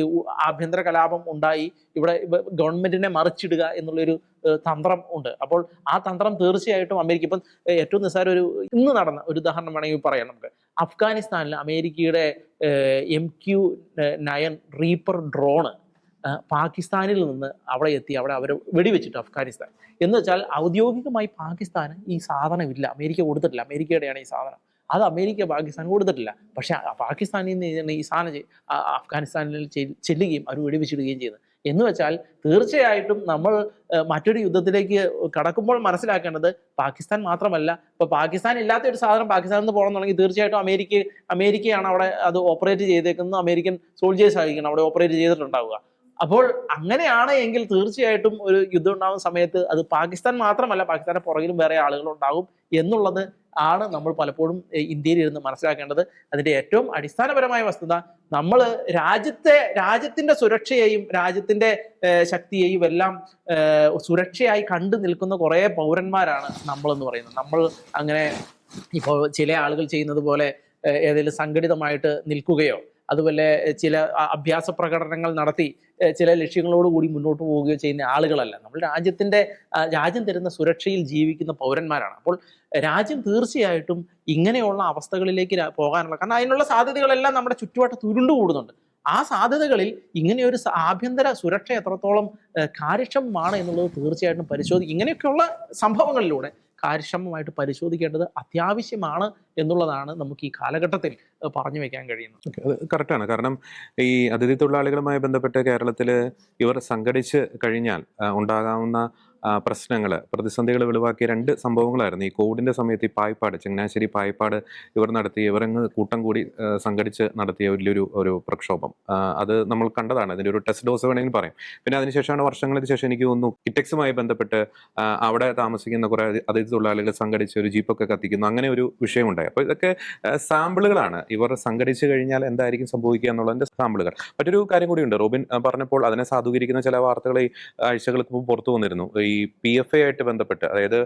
ആഭ്യന്തര കലാപം ഉണ്ടായി ഇവിടെ ഗവൺമെന്റിനെ മറിച്ചിടുക എന്നുള്ളൊരു തന്ത്രം ഉണ്ട്. അപ്പോൾ ആ തന്ത്രം തീർച്ചയായിട്ടും അമേരിക്ക, ഇപ്പം ഏറ്റവും നിസ്സാര ഒരു ഇന്ന് നടന്ന ഒരു ഉദാഹരണം വേണമെങ്കിൽ പറയാം നമുക്ക്. അഫ്ഗാനിസ്ഥാനിൽ അമേരിക്കയുടെ MQ-9 റീപ്പർ ഡ്രോണ് പാകിസ്ഥാനിൽ നിന്ന് അവിടെ എത്തി, അവിടെ അവർ വെടിവെച്ചിട്ട് അഫ്ഗാനിസ്ഥാൻ. എന്ന് വെച്ചാൽ ഔദ്യോഗികമായി പാകിസ്ഥാന് ഈ സാധനമില്ല, അമേരിക്ക കൊടുത്തിട്ടില്ല, അമേരിക്കയുടെയാണ് ഈ സാധനം, അത് അമേരിക്ക പാകിസ്ഥാൻ കൊടുത്തിട്ടില്ല. പക്ഷെ പാകിസ്ഥാനിൽ നിന്ന് ഈ സാധനം അഫ്ഗാനിസ്ഥാനിൽ ചെല്ലുകയും അവർ വെടിവെച്ചിടുകയും ചെയ്യുന്നത്. എന്ന് വെച്ചാൽ തീർച്ചയായിട്ടും നമ്മൾ മറ്റൊരു യുദ്ധത്തിലേക്ക് കടക്കുമ്പോൾ മനസ്സിലാക്കേണ്ടത് പാകിസ്ഥാൻ മാത്രമല്ല, ഇപ്പൊ പാകിസ്ഥാൻ ഇല്ലാത്ത ഒരു സാധനം പാകിസ്ഥാനിൽ നിന്ന് പോകണമെന്നുണ്ടെങ്കിൽ തീർച്ചയായിട്ടും അമേരിക്കയാണ് അവിടെ അത് ഓപ്പറേറ്റ് ചെയ്തേക്കുന്നത്, അമേരിക്കൻ സോൾജേഴ്സ് ആയിരിക്കണം അവിടെ ഓപ്പറേറ്റ് ചെയ്തിട്ടുണ്ടാവുക. അപ്പോൾ അങ്ങനെയാണ് എങ്കിൽ തീർച്ചയായിട്ടും ഒരു യുദ്ധം ഉണ്ടാകുന്ന സമയത്ത് അത് പാകിസ്ഥാൻ മാത്രമല്ല, പാകിസ്ഥാന്റെ പുറകിലും വേറെ ആളുകൾ ഉണ്ടാകും എന്നുള്ളത് ആണ് നമ്മൾ പലപ്പോഴും ഇന്ത്യയിൽ ഇരുന്ന് മനസ്സിലാക്കേണ്ടത്. അതിന്റെ ഏറ്റവും അടിസ്ഥാനപരമായ വസ്തുത, നമ്മൾ രാജ്യത്തിന്റെ സുരക്ഷയെയും രാജ്യത്തിന്റെ ശക്തിയെയും എല്ലാം സുരക്ഷയായി കണ്ടു നിൽക്കുന്ന കുറെ പൗരന്മാരാണ് നമ്മളെന്ന് പറയുന്നത്. നമ്മൾ അങ്ങനെ ഇപ്പോൾ ചില ആളുകൾ ചെയ്യുന്നത് പോലെ ഏതെങ്കിലും സംഘടിതമായിട്ട് നിൽക്കുകയോ അതുപോലെ ചില അഭ്യാസ പ്രകടനങ്ങൾ നടത്തി ചില ലക്ഷ്യങ്ങളോടുകൂടി മുന്നോട്ട് പോവുകയോ ചെയ്യുന്ന ആളുകളല്ല. നമ്മൾ രാജ്യം തരുന്ന സുരക്ഷയിൽ ജീവിക്കുന്ന പൗരന്മാരാണ്. അപ്പോൾ രാജ്യം തീർച്ചയായിട്ടും ഇങ്ങനെയുള്ള അവസ്ഥകളിലേക്ക് പോകാനുള്ള, കാരണം അതിനുള്ള സാധ്യതകളെല്ലാം നമ്മുടെ ചുറ്റുവട്ടത്ത് ഉരുണ്ടുകൂടുന്നുണ്ട്. ആ സാധ്യതകളിൽ ഇങ്ങനെയൊരു ആഭ്യന്തര സുരക്ഷ എത്രത്തോളം കാര്യക്ഷമമാണ് എന്നുള്ളത് തീർച്ചയായിട്ടും ഇങ്ങനെയൊക്കെയുള്ള സംഭവങ്ങളിലൂടെ കാര്യക്ഷമമായിട്ട് പരിശോധിക്കേണ്ടത് അത്യാവശ്യമാണ് എന്നുള്ളതാണ് നമുക്ക് ഈ കാലഘട്ടത്തിൽ പറഞ്ഞു വെക്കാൻ കഴിയുന്നത്. അത് കറക്റ്റാണ്. കാരണം ഈ അതിഥി തൊഴിലാളികളുമായി ബന്ധപ്പെട്ട് കേരളത്തിൽ ഇവർ സംഘടിച്ച് കഴിഞ്ഞാൽ ഉണ്ടാകാവുന്ന പ്രശ്നങ്ങൾ, പ്രതിസന്ധികൾ വെളിവാക്കിയ രണ്ട് സംഭവങ്ങളായിരുന്നു. ഈ കോവിഡിന്റെ സമയത്ത് ഈ പായിപ്പാട്, ചങ്ങനാശ്ശേരി പായിപ്പാട് ഇവരങ്ങ് കൂട്ടം കൂടി സംഘടിച്ച് നടത്തിയ ഒരു പ്രക്ഷോഭം. അത് നമ്മൾ കണ്ടതാണ്. അതിന്റെ ഒരു ടെസ്റ്റ് ഡോസ് വേണമെങ്കിൽ പറയാം. പിന്നെ അതിനുശേഷമാണ് വർഷങ്ങൾക്ക് ശേഷം എനിക്ക് തോന്നുന്നു കിറ്റക്സുമായി ബന്ധപ്പെട്ട് അവിടെ താമസിക്കുന്ന കുറെ അതിഥി തൊഴിലാളികൾ സംഘടിച്ച് ഒരു ജീപ്പൊക്കെ കത്തിക്കുന്നു, അങ്ങനെ ഒരു വിഷയമുണ്ടായി. അപ്പോൾ ഇതൊക്കെ സാമ്പിളുകളാണ്. ഇവർ സംഘടിച്ചു കഴിഞ്ഞാൽ എന്തായിരിക്കും സംഭവിക്കുക എന്നുള്ളതിന്റെ സാമ്പിളുകൾ. മറ്റൊരു കാര്യം കൂടിയുണ്ട്. റോബിൻ പറഞ്ഞപ്പോൾ അതിനെ സാധൂകരിക്കുന്ന ചില വാർത്തകൾ ഈ ആഴ്ചകൾക്ക് മുമ്പ് പുറത്തു വന്നിരുന്നു. ഈ PFA ആയിട്ട് ബന്ധപ്പെട്ട്, അതായത്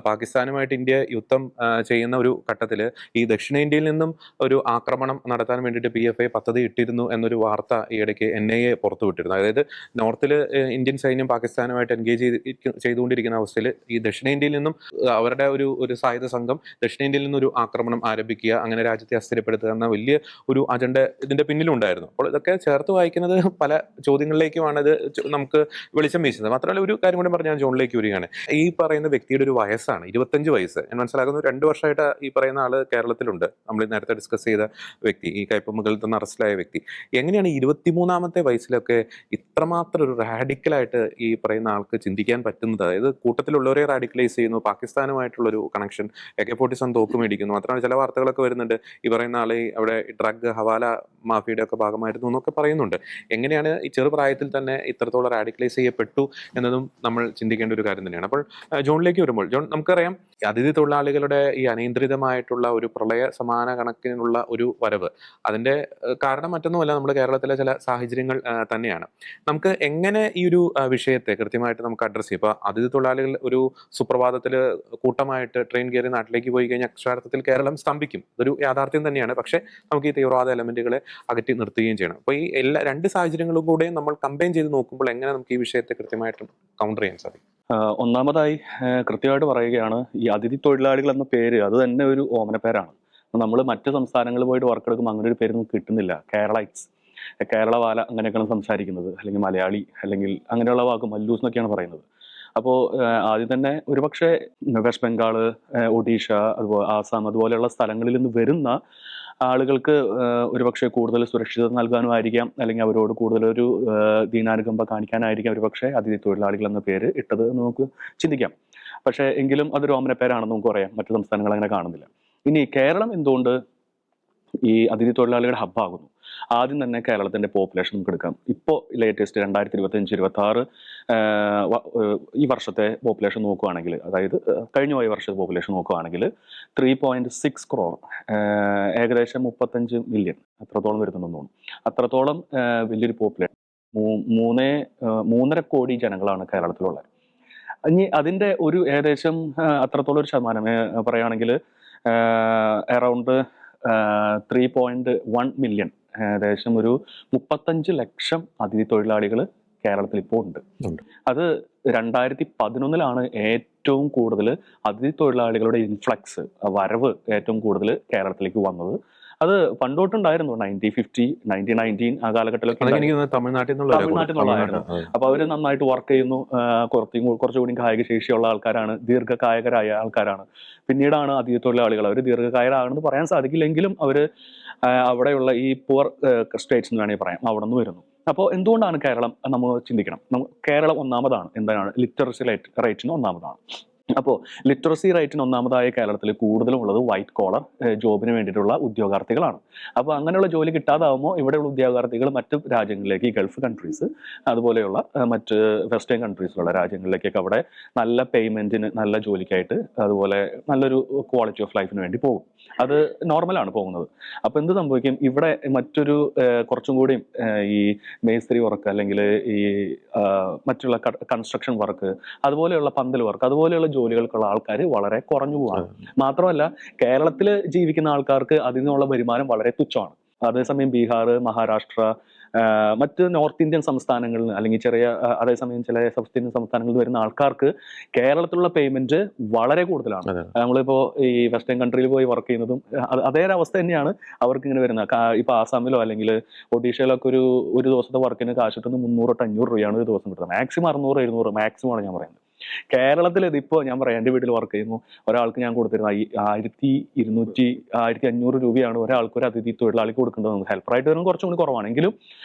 പാകിസ്ഥാനുമായിട്ട് ഇന്ത്യ യുദ്ധം ചെയ്യുന്ന ഒരു ഘട്ടത്തിൽ ഈ ദക്ഷിണേന്ത്യയിൽ നിന്നും ഒരു ആക്രമണം നടത്താൻ വേണ്ടിയിട്ട് PFA പദ്ധതി ഇട്ടിരുന്നു എന്നൊരു വാർത്ത ഈ ഇടയ്ക്ക് NIA പുറത്തുവിട്ടിരുന്നു. അതായത് നോർത്തിൽ ഇന്ത്യൻ സൈന്യം പാകിസ്ഥാനുമായിട്ട് എൻഗേജ് ചെയ്തുകൊണ്ടിരിക്കുന്ന അവസ്ഥയിൽ ഈ ദക്ഷിണേന്ത്യയിൽ നിന്നും അവരുടെ ഒരു സായുധ സംഘം ദക്ഷിണേന്ത്യയിൽ നിന്നും ഒരു ആക്രമണം ആരംഭിക്കുക, അങ്ങനെ രാജ്യത്തെ അസ്ഥിരപ്പെടുത്തുക എന്ന വലിയ ഒരു അജണ്ട ഇതിന്റെ പിന്നിലുണ്ടായിരുന്നു. അപ്പോൾ ഇതൊക്കെ ചേർത്ത് വായിക്കുന്നത് പല ചോദ്യങ്ങളിലേക്കുമാണ് ഇത് നമുക്ക് വെളിച്ചം വീശുന്നത്. മാത്രമല്ല ഒരു കാര്യം കൂടി പറഞ്ഞാൽ ജോണിലേക്ക് വരികയാണ്. ഈ പറയുന്ന വ്യക്തിയുടെ ഒരു വയസ്സാണ് 25 വയസ്സ്. ഞാൻ മനസ്സിലാക്കുന്നു 2 വർഷമായിട്ട് ഈ പറയുന്ന ആള് കേരളത്തിലുണ്ട്. നമ്മൾ നേരത്തെ ഡിസ്കസ് ചെയ്ത വ്യക്തി, ഈ കയ്പമംഗലത്ത് നിന്ന് അറസ്റ്റിലായ വ്യക്തി. എങ്ങനെയാണ് 23-ാമത്തെ വയസ്സിലൊക്കെ ഇത്രമാത്രം ഒരു റാഡിക്കലായിട്ട് ഈ പറയുന്ന ആൾക്ക് ചിന്തിക്കാൻ പറ്റുന്നത്? അതായത് കൂട്ടത്തിലുള്ളവരെ റാഡിക്കലൈസ് ചെയ്യുന്നു, പാകിസ്ഥാനുമായിട്ടുള്ളൊരു കണക്ഷൻ, AK-47 തോക്ക് മേടിക്കുന്നു. മാത്രമല്ല ചില വാർത്തകളൊക്കെ വരുന്നുണ്ട്, ഈ പറയുന്ന ആളെ അവിടെ ഡ്രഗ് ഹവാല മാഫിയുടെ ഒക്കെ ഭാഗമായിരുന്നു എന്നൊക്കെ പറയുന്നുണ്ട്. എങ്ങനെയാണ് ഈ ചെറുപ്രായത്തിൽ തന്നെ ഇത്രത്തോളം റാഡിക്കലൈസ് ചെയ്യപ്പെട്ടു എന്നതും നമ്മൾ ചിന്തിക്കേണ്ട ഒരു കാര്യം തന്നെയാണ്. അപ്പോൾ ജോണിലേക്ക് വരുമ്പോൾ, ജോൺ, നമുക്കറിയാം അതിഥി തൊഴിലാളികളുടെ ഈ അനിയന്ത്രിതമായിട്ടുള്ള ഒരു പ്രളയ സമാന കണക്കിനുള്ള ഒരു വരവ്, അതിന്റെ കാരണം മറ്റൊന്നുമല്ല, നമ്മുടെ കേരളത്തിലെ ചില സാഹചര്യങ്ങൾ തന്നെയാണ്. നമുക്ക് എങ്ങനെ ഈ ഒരു വിഷയത്തെ കൃത്യമായിട്ട് നമുക്ക് അഡ്രസ് ചെയ്യാം? ഇപ്പൊ അതിഥി തൊഴിലാളികൾ ഒരു സുപ്രഭാതത്തിൽ കൂട്ടമായിട്ട് ട്രെയിൻ കയറി നാട്ടിലേക്ക് പോയി കഴിഞ്ഞാൽ അക്ഷരാർത്ഥത്തിൽ കേരളം സ്തംഭിക്കും. അതൊരു യാഥാർത്ഥ്യം തന്നെയാണ്. പക്ഷേ നമുക്ക് ഈ തീവ്രവാദ എലമെന്റുകളെ അകറ്റി നിർത്തുകയും ചെയ്യണം. അപ്പോൾ ഈ രണ്ട് സാഹചര്യങ്ങളും കൂടെ നമ്മൾ കമ്പൈൻ ചെയ്ത് നോക്കുമ്പോൾ എങ്ങനെ നമുക്ക് ഈ വിഷയത്തെ കൃത്യമായിട്ടും കൗണ്ടർ ചെയ്യാൻ സാധിക്കും? ഒന്നാമതായി കൃത്യമായിട്ട് പറയുകയാണ്, ഈ അതിഥി തൊഴിലാളികൾ എന്ന പേര് അത് തന്നെ ഒരു ഓമന പേരാണ്. നമ്മൾ മറ്റ് സംസ്ഥാനങ്ങളിൽ പോയിട്ട് വർക്ക് എടുക്കുമ്പോൾ അങ്ങനെ ഒരു പേര് നമുക്ക് കിട്ടുന്നില്ല. കേരളൈറ്റ്സ്, കേരളവാല അങ്ങനെയൊക്കെയാണ് സംസാരിക്കുന്നത്, അല്ലെങ്കിൽ മലയാളി, അല്ലെങ്കിൽ അങ്ങനെയുള്ള വാക്ക് മല്ലൂസ് എന്നൊക്കെയാണ് പറയുന്നത്. അപ്പോൾ ആദ്യം തന്നെ ഒരുപക്ഷെ വെസ്റ്റ് ബംഗാൾ, ഒഡീഷ, അതുപോലെ ആസാം അതുപോലെയുള്ള സ്ഥലങ്ങളിൽ നിന്ന് വരുന്ന ആളുകൾക്ക് ഒരുപക്ഷെ കൂടുതൽ സുരക്ഷിതത നൽകാനുമായിരിക്കാം, അല്ലെങ്കിൽ അവരോട് കൂടുതലൊരു ദീനാനുകമ്പ കാണിക്കാനായിരിക്കാം ഒരുപക്ഷെ അതിഥി തൊഴിലാളികൾ എന്ന പേര് ഇട്ടത് എന്ന് നമുക്ക് ചിന്തിക്കാം. പക്ഷേ എങ്കിലും അതൊരു ഓമന പേരാണെന്ന് നമുക്ക് പറയാം. മറ്റു സംസ്ഥാനങ്ങൾ അങ്ങനെ കാണുന്നില്ല. ഇനി കേരളം എന്തുകൊണ്ട് ഈ അതിഥി തൊഴിലാളികളുടെ ഹബ്ബാകുന്നു? ആദ്യം തന്നെ കേരളത്തിന്റെ പോപ്പുലേഷൻ നമുക്ക് എടുക്കാം. ഇപ്പോൾ ലേറ്റസ്റ്റ് 2025-26 ഈ വർഷത്തെ പോപ്പുലേഷൻ നോക്കുകയാണെങ്കിൽ, അതായത് കഴിഞ്ഞ പോയ വർഷത്തെ പോപ്പുലേഷൻ നോക്കുകയാണെങ്കിൽ 3.6 crore, ഏകദേശം 35 മില്യൺ അത്രത്തോളം വരുന്നുണ്ടെന്ന് തോന്നുന്നു. അത്രത്തോളം വലിയൊരു പോപ്പുലേഷൻ, 3.5 കോടി ജനങ്ങളാണ് കേരളത്തിലുള്ളത്. ഇനി അതിന്റെ ഒരു ഏകദേശം അത്രത്തോളം ഒരു ശതമാനം പറയുകയാണെങ്കിൽ അറൗണ്ട് 3.1 മില്യൺ, ഏകദേശം ഒരു 35 ലക്ഷം അതിഥി തൊഴിലാളികൾ കേരളത്തിൽ ഇപ്പോൾ ഉണ്ട്. അത് 2011 ഏറ്റവും കൂടുതൽ അതിഥി തൊഴിലാളികളുടെ ഇൻഫ്ലക്സ്, വരവ് ഏറ്റവും കൂടുതൽ കേരളത്തിലേക്ക് വന്നത്. അത് പണ്ടോട്ടുണ്ടായിരുന്നു, 1950, 1919 ആ കാലഘട്ടത്തിലൊക്കെ തമിഴ്നാട്ടിൽ നിന്നുള്ളതായിരുന്നു. അപ്പൊ അവര് നന്നായിട്ട് വർക്ക് ചെയ്യുന്നു, കുറച്ചുകൂടി കായിക ശേഷിയുള്ള ആൾക്കാരാണ്, ദീർഘകായകരായ ആൾക്കാരാണ്. പിന്നീടാണ് അതിഥി തൊഴിലാളികൾ. അവർ ദീർഘകായരാണെന്ന് പറയാൻ സാധിക്കില്ലെങ്കിലും അവര് അവിടെയുള്ള ഈ പുവർ സ്റ്റേറ്റ്സ് എന്ന് വേണമെങ്കിൽ പറയാം, അവിടെ നിന്ന് വരുന്നു. അപ്പോൾ എന്തുകൊണ്ടാണ് കേരളം നമ്മൾ ചിന്തിക്കണം. കേരളം ഒന്നാമതാണ്. എന്താണ്? ലിറ്ററസി റേറ്റിന് ഒന്നാമതാണ്. അപ്പോൾ ലിറ്ററസി റേറ്റിന് ഒന്നാമതായ കേരളത്തിൽ കൂടുതലും ഉള്ളത് വൈറ്റ് കോളർ ജോബിന് വേണ്ടിയിട്ടുള്ള ഉദ്യോഗാർത്ഥികളാണ്. അപ്പോൾ അങ്ങനെയുള്ള ജോലി കിട്ടാതാവുമ്പോൾ ഇവിടെയുള്ള ഉദ്യോഗാർത്ഥികൾ മറ്റു രാജ്യങ്ങളിലേക്ക്, ഈ ഗൾഫ് കൺട്രീസ് അതുപോലെയുള്ള മറ്റ് വെസ്റ്റേൺ കൺട്രീസിലുള്ള രാജ്യങ്ങളിലേക്കൊക്കെ അവിടെ നല്ല പേയ്മെന്റിന്, നല്ല ജോലിക്കായിട്ട്, അതുപോലെ നല്ലൊരു ക്വാളിറ്റി ഓഫ് ലൈഫിന് വേണ്ടി പോകും. അത് നോർമലാണ് പോകുന്നത്. അപ്പോൾ എന്ത് സംഭവിക്കും? ഇവിടെ മറ്റൊരു കുറച്ചും കൂടി ഈ മേസ്ത്രി വർക്ക്, അല്ലെങ്കിൽ ഈ മറ്റുള്ള കൺസ്ട്രക്ഷൻ വർക്ക്, അതുപോലെയുള്ള പന്തൽ വർക്ക്, അതുപോലെയുള്ള ജോലികൾക്കുള്ള ആൾക്കാർ വളരെ കുറഞ്ഞു പോവാണ്. മാത്രമല്ല കേരളത്തിൽ ജീവിക്കുന്ന ആൾക്കാർക്ക് അതിൽ നിന്നുള്ള വരുമാനം വളരെ തുച്ഛമാണ്. അതേസമയം ബീഹാർ, മഹാരാഷ്ട്ര, മറ്റ് നോർത്ത് ഇന്ത്യൻ സംസ്ഥാനങ്ങളിൽ അല്ലെങ്കിൽ അതേസമയം ചില സൗത്ത് ഇന്ത്യൻ സംസ്ഥാനങ്ങളിൽ വരുന്ന ആൾക്കാർക്ക് കേരളത്തിലുള്ള പേയ്മെന്റ് വളരെ കൂടുതലാണ്. നമ്മളിപ്പോ ഈ വെസ്റ്റേൺ കൺട്രിയിൽ പോയി വർക്ക് ചെയ്യുന്നതും അതേ അവസ്ഥ തന്നെയാണ് അവർക്ക് ഇങ്ങനെ വരുന്നത്. ഇപ്പൊ ആസാമിലോ അല്ലെങ്കിൽ ഒഡീഷയിലോ ഒക്കെ ഒരു ദിവസത്തെ വർക്കിന് കാശ് കിട്ടുന്നത് 300-500 രൂപയാണ് ഒരു ദിവസം കിട്ടുന്നത്. മാക്സിമം 600-700 മാക്സിമം ആണ് ഞാൻ പറയുന്നത്. കേരളത്തിൽ ഇതിപ്പോൾ ഞാൻ പറയാം, എൻ്റെ വീട്ടിൽ വർക്ക് ചെയ്യുന്നു ഒരാൾക്ക് ഞാൻ കൊടുത്തിരുന്ന 1200 രൂപയാണ് ഒരാൾക്ക് ഒരു അതിഥി തൊഴിലാളിക്ക് കൊടുക്കേണ്ടത്. ഹെൽപ്പറായിട്ട് വരുന്നത് കുറച്ചും കൂടി കുറവാണെങ്കിലും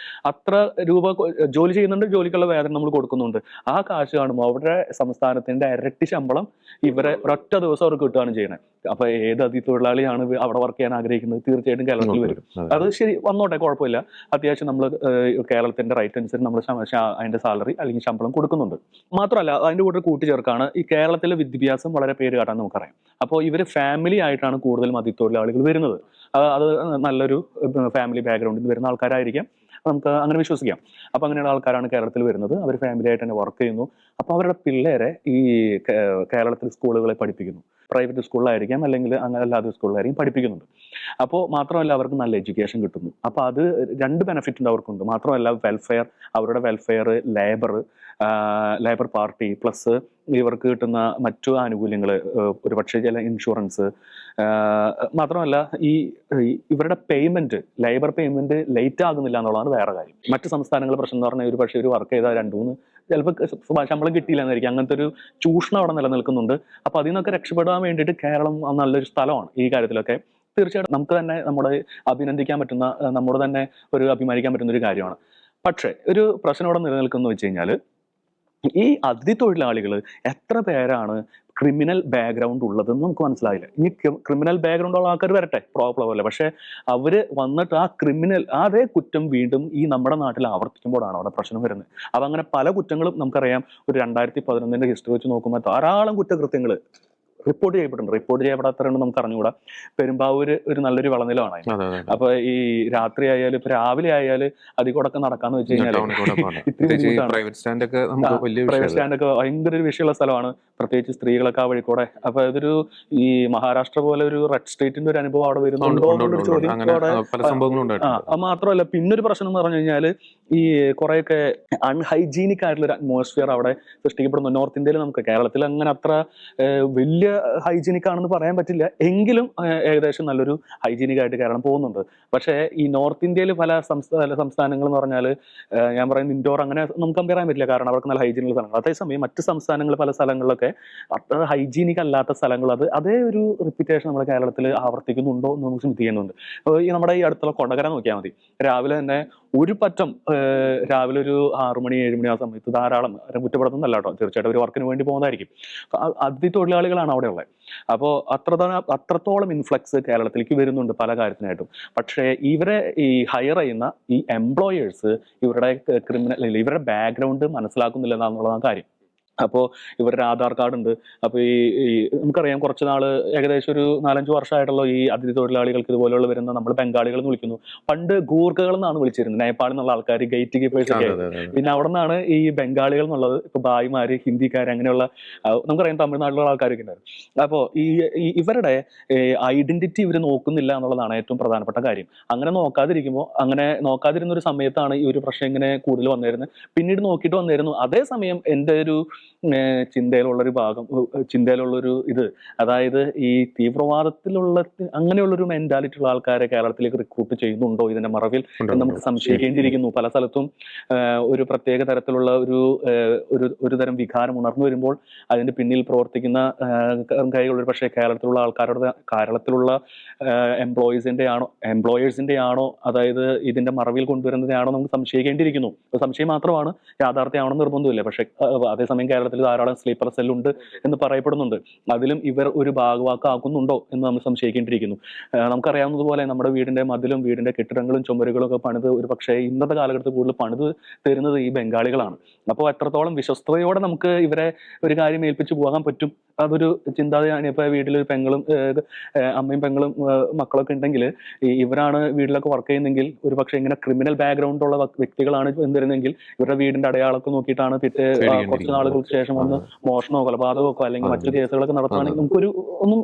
അത്ര രൂപ ജോലി ചെയ്യുന്നുണ്ട്, ജോലിക്കുള്ള വേതനം നമ്മൾ കൊടുക്കുന്നുണ്ട്. ആ കാശ് കാണുമ്പോൾ അവരുടെ സംസ്ഥാനത്തിന്റെ ഇരട്ടി ശമ്പളം ഇവരെ ഒരൊറ്റ ദിവസം അവർക്ക് കിട്ടുകയാണ് ചെയ്യുന്നത്. അപ്പൊ ഏത് അതിഥി തൊഴിലാളിയാണ് അവിടെ വർക്ക് ചെയ്യാൻ ആഗ്രഹിക്കുന്നത്? തീർച്ചയായിട്ടും കേരളത്തിൽ വരും. അത് ശരി, വന്നോട്ടെ, കുഴപ്പമില്ല. അത്യാവശ്യം നമ്മൾ കേരളത്തിന്റെ റൈറ്റ് അനുസരിച്ച് നമ്മൾ അതിന്റെ സാലറി അല്ലെങ്കിൽ ശമ്പളം കൊടുക്കുന്നുണ്ട്. മാത്രമല്ല അതിന്റെ കൂടെ കൂട്ടിച്ചേർക്കാണ് ഈ കേരളത്തിലെ വിദ്യാഭ്യാസം വളരെ പേര് കാട്ടാൻ നമുക്കറിയാം. അപ്പോൾ ഇവർ ഫാമിലി ആയിട്ടാണ് കൂടുതലും അതിഥി തൊഴിലാളികൾ വരുന്നത്. അത് നല്ലൊരു ഫാമിലി ബാക്ക്ഗ്രൗണ്ടിൽ നിന്ന് വരുന്ന ആൾക്കാരായിരിക്കാം, നമുക്ക് അങ്ങനെ വിശ്വസിക്കാം. അപ്പൊ അങ്ങനെയുള്ള ആൾക്കാരാണ് കേരളത്തിൽ വരുന്നത്. അവർ ഫാമിലി ആയിട്ട് തന്നെ വർക്ക് ചെയ്യുന്നു. അപ്പൊ അവരുടെ പിള്ളേരെ ഈ കേരളത്തിൽ സ്കൂളുകളെ പഠിപ്പിക്കുന്നു. പ്രൈവറ്റ് സ്കൂളിലായിരിക്കാം അല്ലെങ്കിൽ അങ്ങനെ അല്ലാത്ത സ്കൂളിലായിരിക്കും പഠിപ്പിക്കുന്നുണ്ട്. അപ്പോൾ മാത്രമല്ല അവർക്ക് നല്ല എഡ്യൂക്കേഷൻ കിട്ടുന്നു. അപ്പോൾ അത് രണ്ട് ബെനിഫിറ്റ് അവർക്കുണ്ട്. മാത്രമല്ല വെൽഫെയർ, അവരുടെ വെൽഫെയർ, ലേബർ പാർട്ടി പ്ലസ് ഇവർക്ക് കിട്ടുന്ന മറ്റു ആനുകൂല്യങ്ങൾ, ഒരു പക്ഷേ ചില ഇൻഷുറൻസ്. മാത്രമല്ല ഇവരുടെ പേയ്മെന്റ്, ലേബർ പേയ്മെന്റ് ലേറ്റ് ആകുന്നില്ല എന്നുള്ളതാണ് വേറെ കാര്യം. മറ്റ് സംസ്ഥാനങ്ങളുടെ പ്രശ്നം എന്ന് പറഞ്ഞാൽ ഒരു പക്ഷേ ഒരു വർക്ക് ചെയ്താൽ 2-3 ചിലപ്പോൾ ശമ്പളം കിട്ടിയില്ല എന്നായിരിക്കും. അങ്ങനത്തെ ഒരു ചൂഷണം അവിടെ നിലനിൽക്കുന്നുണ്ട്. അപ്പൊ അതിൽ നിന്നൊക്കെ രക്ഷപ്പെടാൻ വേണ്ടിയിട്ട് കേരളം നല്ലൊരു സ്ഥലമാണ് ഈ കാര്യത്തിലൊക്കെ. തീർച്ചയായിട്ടും നമുക്ക് തന്നെ നമ്മുടെ അഭിനന്ദിക്കാൻ പറ്റുന്ന, നമ്മുടെ തന്നെ ഒരു അഭിമാനിക്കാൻ പറ്റുന്ന ഒരു കാര്യമാണ്. പക്ഷേ ഒരു പ്രശ്നം ഇവിടെ നിലനിൽക്കുന്നു വെച്ച് കഴിഞ്ഞാൽ, ഈ അതിഥി തൊഴിലാളികൾ എത്ര പേരാണ് ക്രിമിനൽ ബാക്ക്ഗ്രൗണ്ട് ഉള്ളതെന്ന് നമുക്ക് മനസ്സിലായില്ല. ഇനി ക്രിമിനൽ ബാക്ക്ഗ്രൗണ്ട് ഉള്ള ആൾക്കാർ വരട്ടെ, പ്രോബ്ലം അല്ല. പക്ഷെ അവര് വന്നിട്ട് ആ അതേ കുറ്റം വീണ്ടും ഈ നമ്മുടെ നാട്ടിൽ ആവർത്തിക്കുമ്പോഴാണ് അവിടെ പ്രശ്നം വരുന്നത്. അപ്പൊ അങ്ങനെ പല കുറ്റങ്ങളും നമുക്കറിയാം. ഒരു 2011 ഹിസ്റ്ററി വെച്ച് നോക്കുമ്പോൾ ധാരാളം കുറ്റകൃത്യങ്ങൾ റിപ്പോർട്ട് ചെയ്യപ്പെട്ടിട്ടുണ്ട്. റിപ്പോർട്ട് ചെയ്യപ്പെടാത്തതുകൊണ്ട് നമുക്ക് അറിഞ്ഞുകൂടാ. പെരുമ്പാവൂര് ഒരു നല്ലൊരു വളനിലമാണ്. അപ്പൊ ഈ രാത്രി ആയാലും ഇപ്പൊ രാവിലെ ആയാലും അതികൂടൊക്കെ നടക്കാന്ന് വെച്ച് കഴിഞ്ഞാൽ പ്രൈവറ്റ് സ്റ്റാൻഡൊക്കെ ഭയങ്കര ഒരു വിഷയമുള്ള സ്ഥലമാണ്, പ്രത്യേകിച്ച് സ്ത്രീകളൊക്കെ ആ വഴിക്കൂടെ. അപ്പൊ ഇതൊരു ഈ മഹാരാഷ്ട്ര പോലെ ഒരു റെഡ് സ്റ്റേറ്റിന്റെ ഒരു അനുഭവം അവിടെ വരുന്നുണ്ടോ എന്നൊരു ചോദ്യം മാത്രമല്ല. പിന്നൊരു പ്രശ്നം എന്ന് പറഞ്ഞു കഴിഞ്ഞാൽ ഈ കുറെയൊക്കെ അൺഹൈജീനിക് ആയിട്ടുള്ള ഒരു അറ്റ്മോസ്ഫിയർ അവിടെ സൃഷ്ടിക്കപ്പെടുന്നു. നോർത്ത് ഇന്ത്യയിൽ, നമുക്ക് കേരളത്തിൽ അങ്ങനെ അത്ര വലിയ ഹൈജീനിക് ആണെന്ന് പറയാൻ പറ്റില്ല, എങ്കിലും ഏകദേശം നല്ലൊരു ഹൈജീനിക് ആയിട്ട് കേരളം പോകുന്നുണ്ട്. പക്ഷേ ഈ നോർത്ത് ഇന്ത്യയിൽ പല സംസ്ഥാനങ്ങൾ എന്ന് പറഞ്ഞാൽ ഞാൻ പറയുന്നത് ഇൻഡോർ അങ്ങനെ നമുക്ക് കമ്പയർ ചെയ്യാൻ പറ്റില്ല, കാരണം അവർക്ക് നല്ല ഹൈജീനിക് സ്ഥലങ്ങൾ. അതേസമയം മറ്റ് സംസ്ഥാനങ്ങൾ പല സ്ഥലങ്ങളിലൊക്കെ അത്ര ഹൈജീനിക് അല്ലാത്ത സ്ഥലങ്ങൾ, അതേ ഒരു റിപ്പീറ്റേഷൻ നമ്മുടെ കേരളത്തിൽ ആവർത്തിക്കുന്നുണ്ടോ എന്ന് നമുക്ക് ചിന്തിക്കുന്നുണ്ട്. ഈ നമ്മുടെ ഈ അടുത്തുള്ള കൊടകര നോക്കിയാൽ മതി. രാവിലെ തന്നെ ഒരു പറ്റം, രാവിലെ ഒരു 6 മണി 7 മണി ആ സമയത്ത് ധാരാളം, കുറ്റപ്പെടുത്തുന്നല്ല കേട്ടോ, തീർച്ചയായിട്ടും ഒരു വർക്കിന് വേണ്ടി പോകുന്നതായിരിക്കും, അതിഥി തൊഴിലാളികളാണ് അവിടെ ഉള്ളത്. അപ്പോൾ അത്രത്തോളം ഇൻഫ്ലക്സ് കേരളത്തിലേക്ക് വരുന്നുണ്ട് പല കാര്യത്തിനായിട്ടും. പക്ഷേ ഇവരെ ഈ ഹയർ ചെയ്യുന്ന ഈ എംപ്ലോയേഴ്സ് ഇവരുടെ ഇവരുടെ ബാക്ക്ഗ്രൗണ്ട് മനസ്സിലാക്കുന്നില്ല എന്നുള്ളതാണ് കാര്യം. അപ്പോൾ ഇവരുടെ ആധാർ കാർഡ് ഉണ്ട്. അപ്പോൾ ഈ നമുക്കറിയാം കുറച്ച് നാള് ഏകദേശം ഒരു 4-5 വർഷമായിട്ടുള്ള ഈ അതിഥി തൊഴിലാളികൾക്ക് ഇതുപോലെയുള്ള വരുന്ന നമ്മൾ ബംഗാളികൾ എന്ന് വിളിക്കുന്നു. പണ്ട് ഗൂർഖകൾ എന്നാണ് വിളിച്ചിരുന്നത്, നേപ്പാളിൽ നിന്നുള്ള ആൾക്കാർ, ഗേറ്റ് കീപ്പേഴ്സ് ഒക്കെ. പിന്നെ അവിടെ നിന്നാണ് ഈ ബംഗാളികൾ എന്നുള്ളത്. ഇപ്പൊ ഭായിമാര്, ഹിന്ദിക്കാർ, അങ്ങനെയുള്ള നമുക്കറിയാം തമിഴ്നാട്ടിലുള്ള ആൾക്കാരൊക്കെ ഉണ്ടായിരുന്നു. അപ്പോൾ ഇവരുടെ ഐഡന്റിറ്റി ഇവർ നോക്കുന്നില്ല എന്നുള്ളതാണ് ഏറ്റവും പ്രധാനപ്പെട്ട കാര്യം. അങ്ങനെ നോക്കാതിരുന്ന ഒരു സമയത്താണ് ഈ ഒരു പ്രശ്നം ഇങ്ങനെ കൂടുതൽ വന്നിരുന്നത്. പിന്നീട് നോക്കിയിട്ട് വന്നിരുന്നു. അതേസമയം എൻ്റെ ഒരു ചിന്തയിലുള്ളൊരു ഭാഗം, ചിന്തയിലുള്ളൊരു ഇത്, അതായത് ഈ തീവ്രവാദത്തിലുള്ള അങ്ങനെയുള്ളൊരു മെന്റാലിറ്റി ഉള്ള ആൾക്കാരെ കേരളത്തിലേക്ക് റിക്രൂട്ട് ചെയ്യുന്നുണ്ടോ ഇതിന്റെ മറവിൽ നമുക്ക് സംശയിക്കേണ്ടിയിരിക്കുന്നു. പല സ്ഥലത്തും ഒരു പ്രത്യേക തരത്തിലുള്ള ഒരു തരം വികാരം ഉണർന്നു വരുമ്പോൾ അതിന്റെ പിന്നിൽ പ്രവർത്തിക്കുന്ന കൈകൾ പക്ഷേ കേരളത്തിലുള്ള എംപ്ലോയേഴ്സിന്റെ ആണോ, അതായത് ഇതിന്റെ മറവിൽ കൊണ്ടുവരുന്നതിനെ ആണോ നമുക്ക് സംശയിക്കേണ്ടിയിരിക്കുന്നു. സംശയം മാത്രമാണ്, യാഥാർത്ഥ്യമാണെന്ന് നിർബന്ധമില്ല. പക്ഷെ അതേസമയം കേരളത്തിൽ ധാരാളം സ്ലീപ്പർ സെല്ലുണ്ട് എന്ന് പറയപ്പെടുന്നുണ്ട്. അതിലും ഇവർ ഒരു ഭാഗവാക്കാക്കുന്നുണ്ടോ എന്ന് നമ്മൾ സംശയിക്കേണ്ടിയിരിക്കുന്നു. നമുക്കറിയാവുന്നതുപോലെ നമ്മുടെ വീടിന്റെ മതിലും വീടിന്റെ കെട്ടിടങ്ങളും ചുമരുകളും ഒക്കെ പണിത് ഒരു പക്ഷേ ഇന്നത്തെ കാലഘട്ടത്തിൽ കൂടുതൽ പണിത് തരുന്നത് ഈ ബംഗാളികളാണ്. അപ്പോൾ എത്രത്തോളം വിശ്വസ്തയോടെ നമുക്ക് ഇവരെ ഒരു കാര്യം ഏൽപ്പിച്ചു പോകാൻ പറ്റും, അതൊരു ചിന്താഗതിയാണ്. ഇപ്പൊ വീട്ടിലൊരു പെങ്ങളും അമ്മയും പെങ്ങളും മക്കളൊക്കെ ഉണ്ടെങ്കിൽ ഇവരാണ് വീട്ടിലൊക്കെ വർക്ക് ചെയ്യുന്നെങ്കിൽ, ഒരു പക്ഷെ ഇങ്ങനെ ക്രിമിനൽ ബാക്ക്ഗ്രൗണ്ട് ഉള്ള വ്യക്തികളാണ് വരുന്നെങ്കിൽ ഇവരുടെ വീടിന്റെ അടയാളമൊക്കെ നോക്കിയിട്ടാണ് കുറച്ച് നാളുകൾക്ക് ശേഷം ഒന്ന് മോഷണമോ കൊലപാതകമോ അല്ലെങ്കിൽ മറ്റു കേസുകളൊക്കെ നടത്തുകയാണെങ്കിൽ നമുക്കൊരു ഒന്നും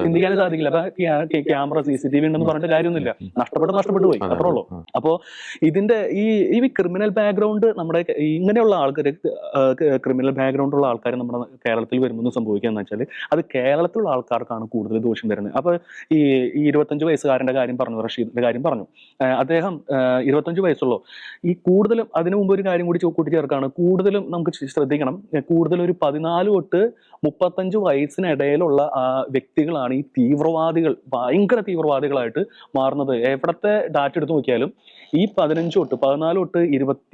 ചിന്തിക്കാനും സാധിക്കില്ല. അപ്പൊ ക്യാമറ CCTV ഉണ്ടെന്ന് പറഞ്ഞിട്ട് കാര്യമൊന്നുമില്ല, നഷ്ടപ്പെട്ടു പോയി, അത്രേ ഉള്ളൂ. അപ്പോ ഇതിന്റെ ഈ ക്രിമിനൽ ബാക്ക്ഗ്രൗണ്ട് നമ്മുടെ ഇങ്ങനെയുള്ള ആൾക്കാർ, ക്രിമിനൽ ബാക്ക്ഗ്രൗണ്ട് ഉള്ള ആൾക്കാർ നമ്മുടെ കേരളത്തിൽ വരുമ്പോൾ സംഭവിക്കുക എന്ന് വെച്ചാൽ അത് കേരളത്തിലുള്ള ആൾക്കാർക്കാണ് കൂടുതൽ ദോഷം വരുന്നത്. അപ്പൊ ഈ 25 വയസ്സുകാരന്റെ കാര്യം പറഞ്ഞു, റഷീദിന്റെ കാര്യം പറഞ്ഞു. അദ്ദേഹം 25 വയസ്സുള്ളൂ. ഈ കൂടുതലും അതിനു മുമ്പ് ഒരു കാര്യം കൂടി കൂട്ടിച്ചേർക്കാണ്, കൂടുതലും നമുക്ക് ശ്രദ്ധിക്കണം, കൂടുതൽ ഒരു 14 തൊട്ട് 35 വയസ്സിനിടയിലുള്ള വ്യക്തികളാണ് ഈ തീവ്രവാദികൾ, ഭയങ്കര തീവ്രവാദികളായിട്ട് മാറുന്നത്. എവിടത്തെ ഡാറ്റ എടുത്ത് നോക്കിയാലും ഈ 14 തൊട്ട്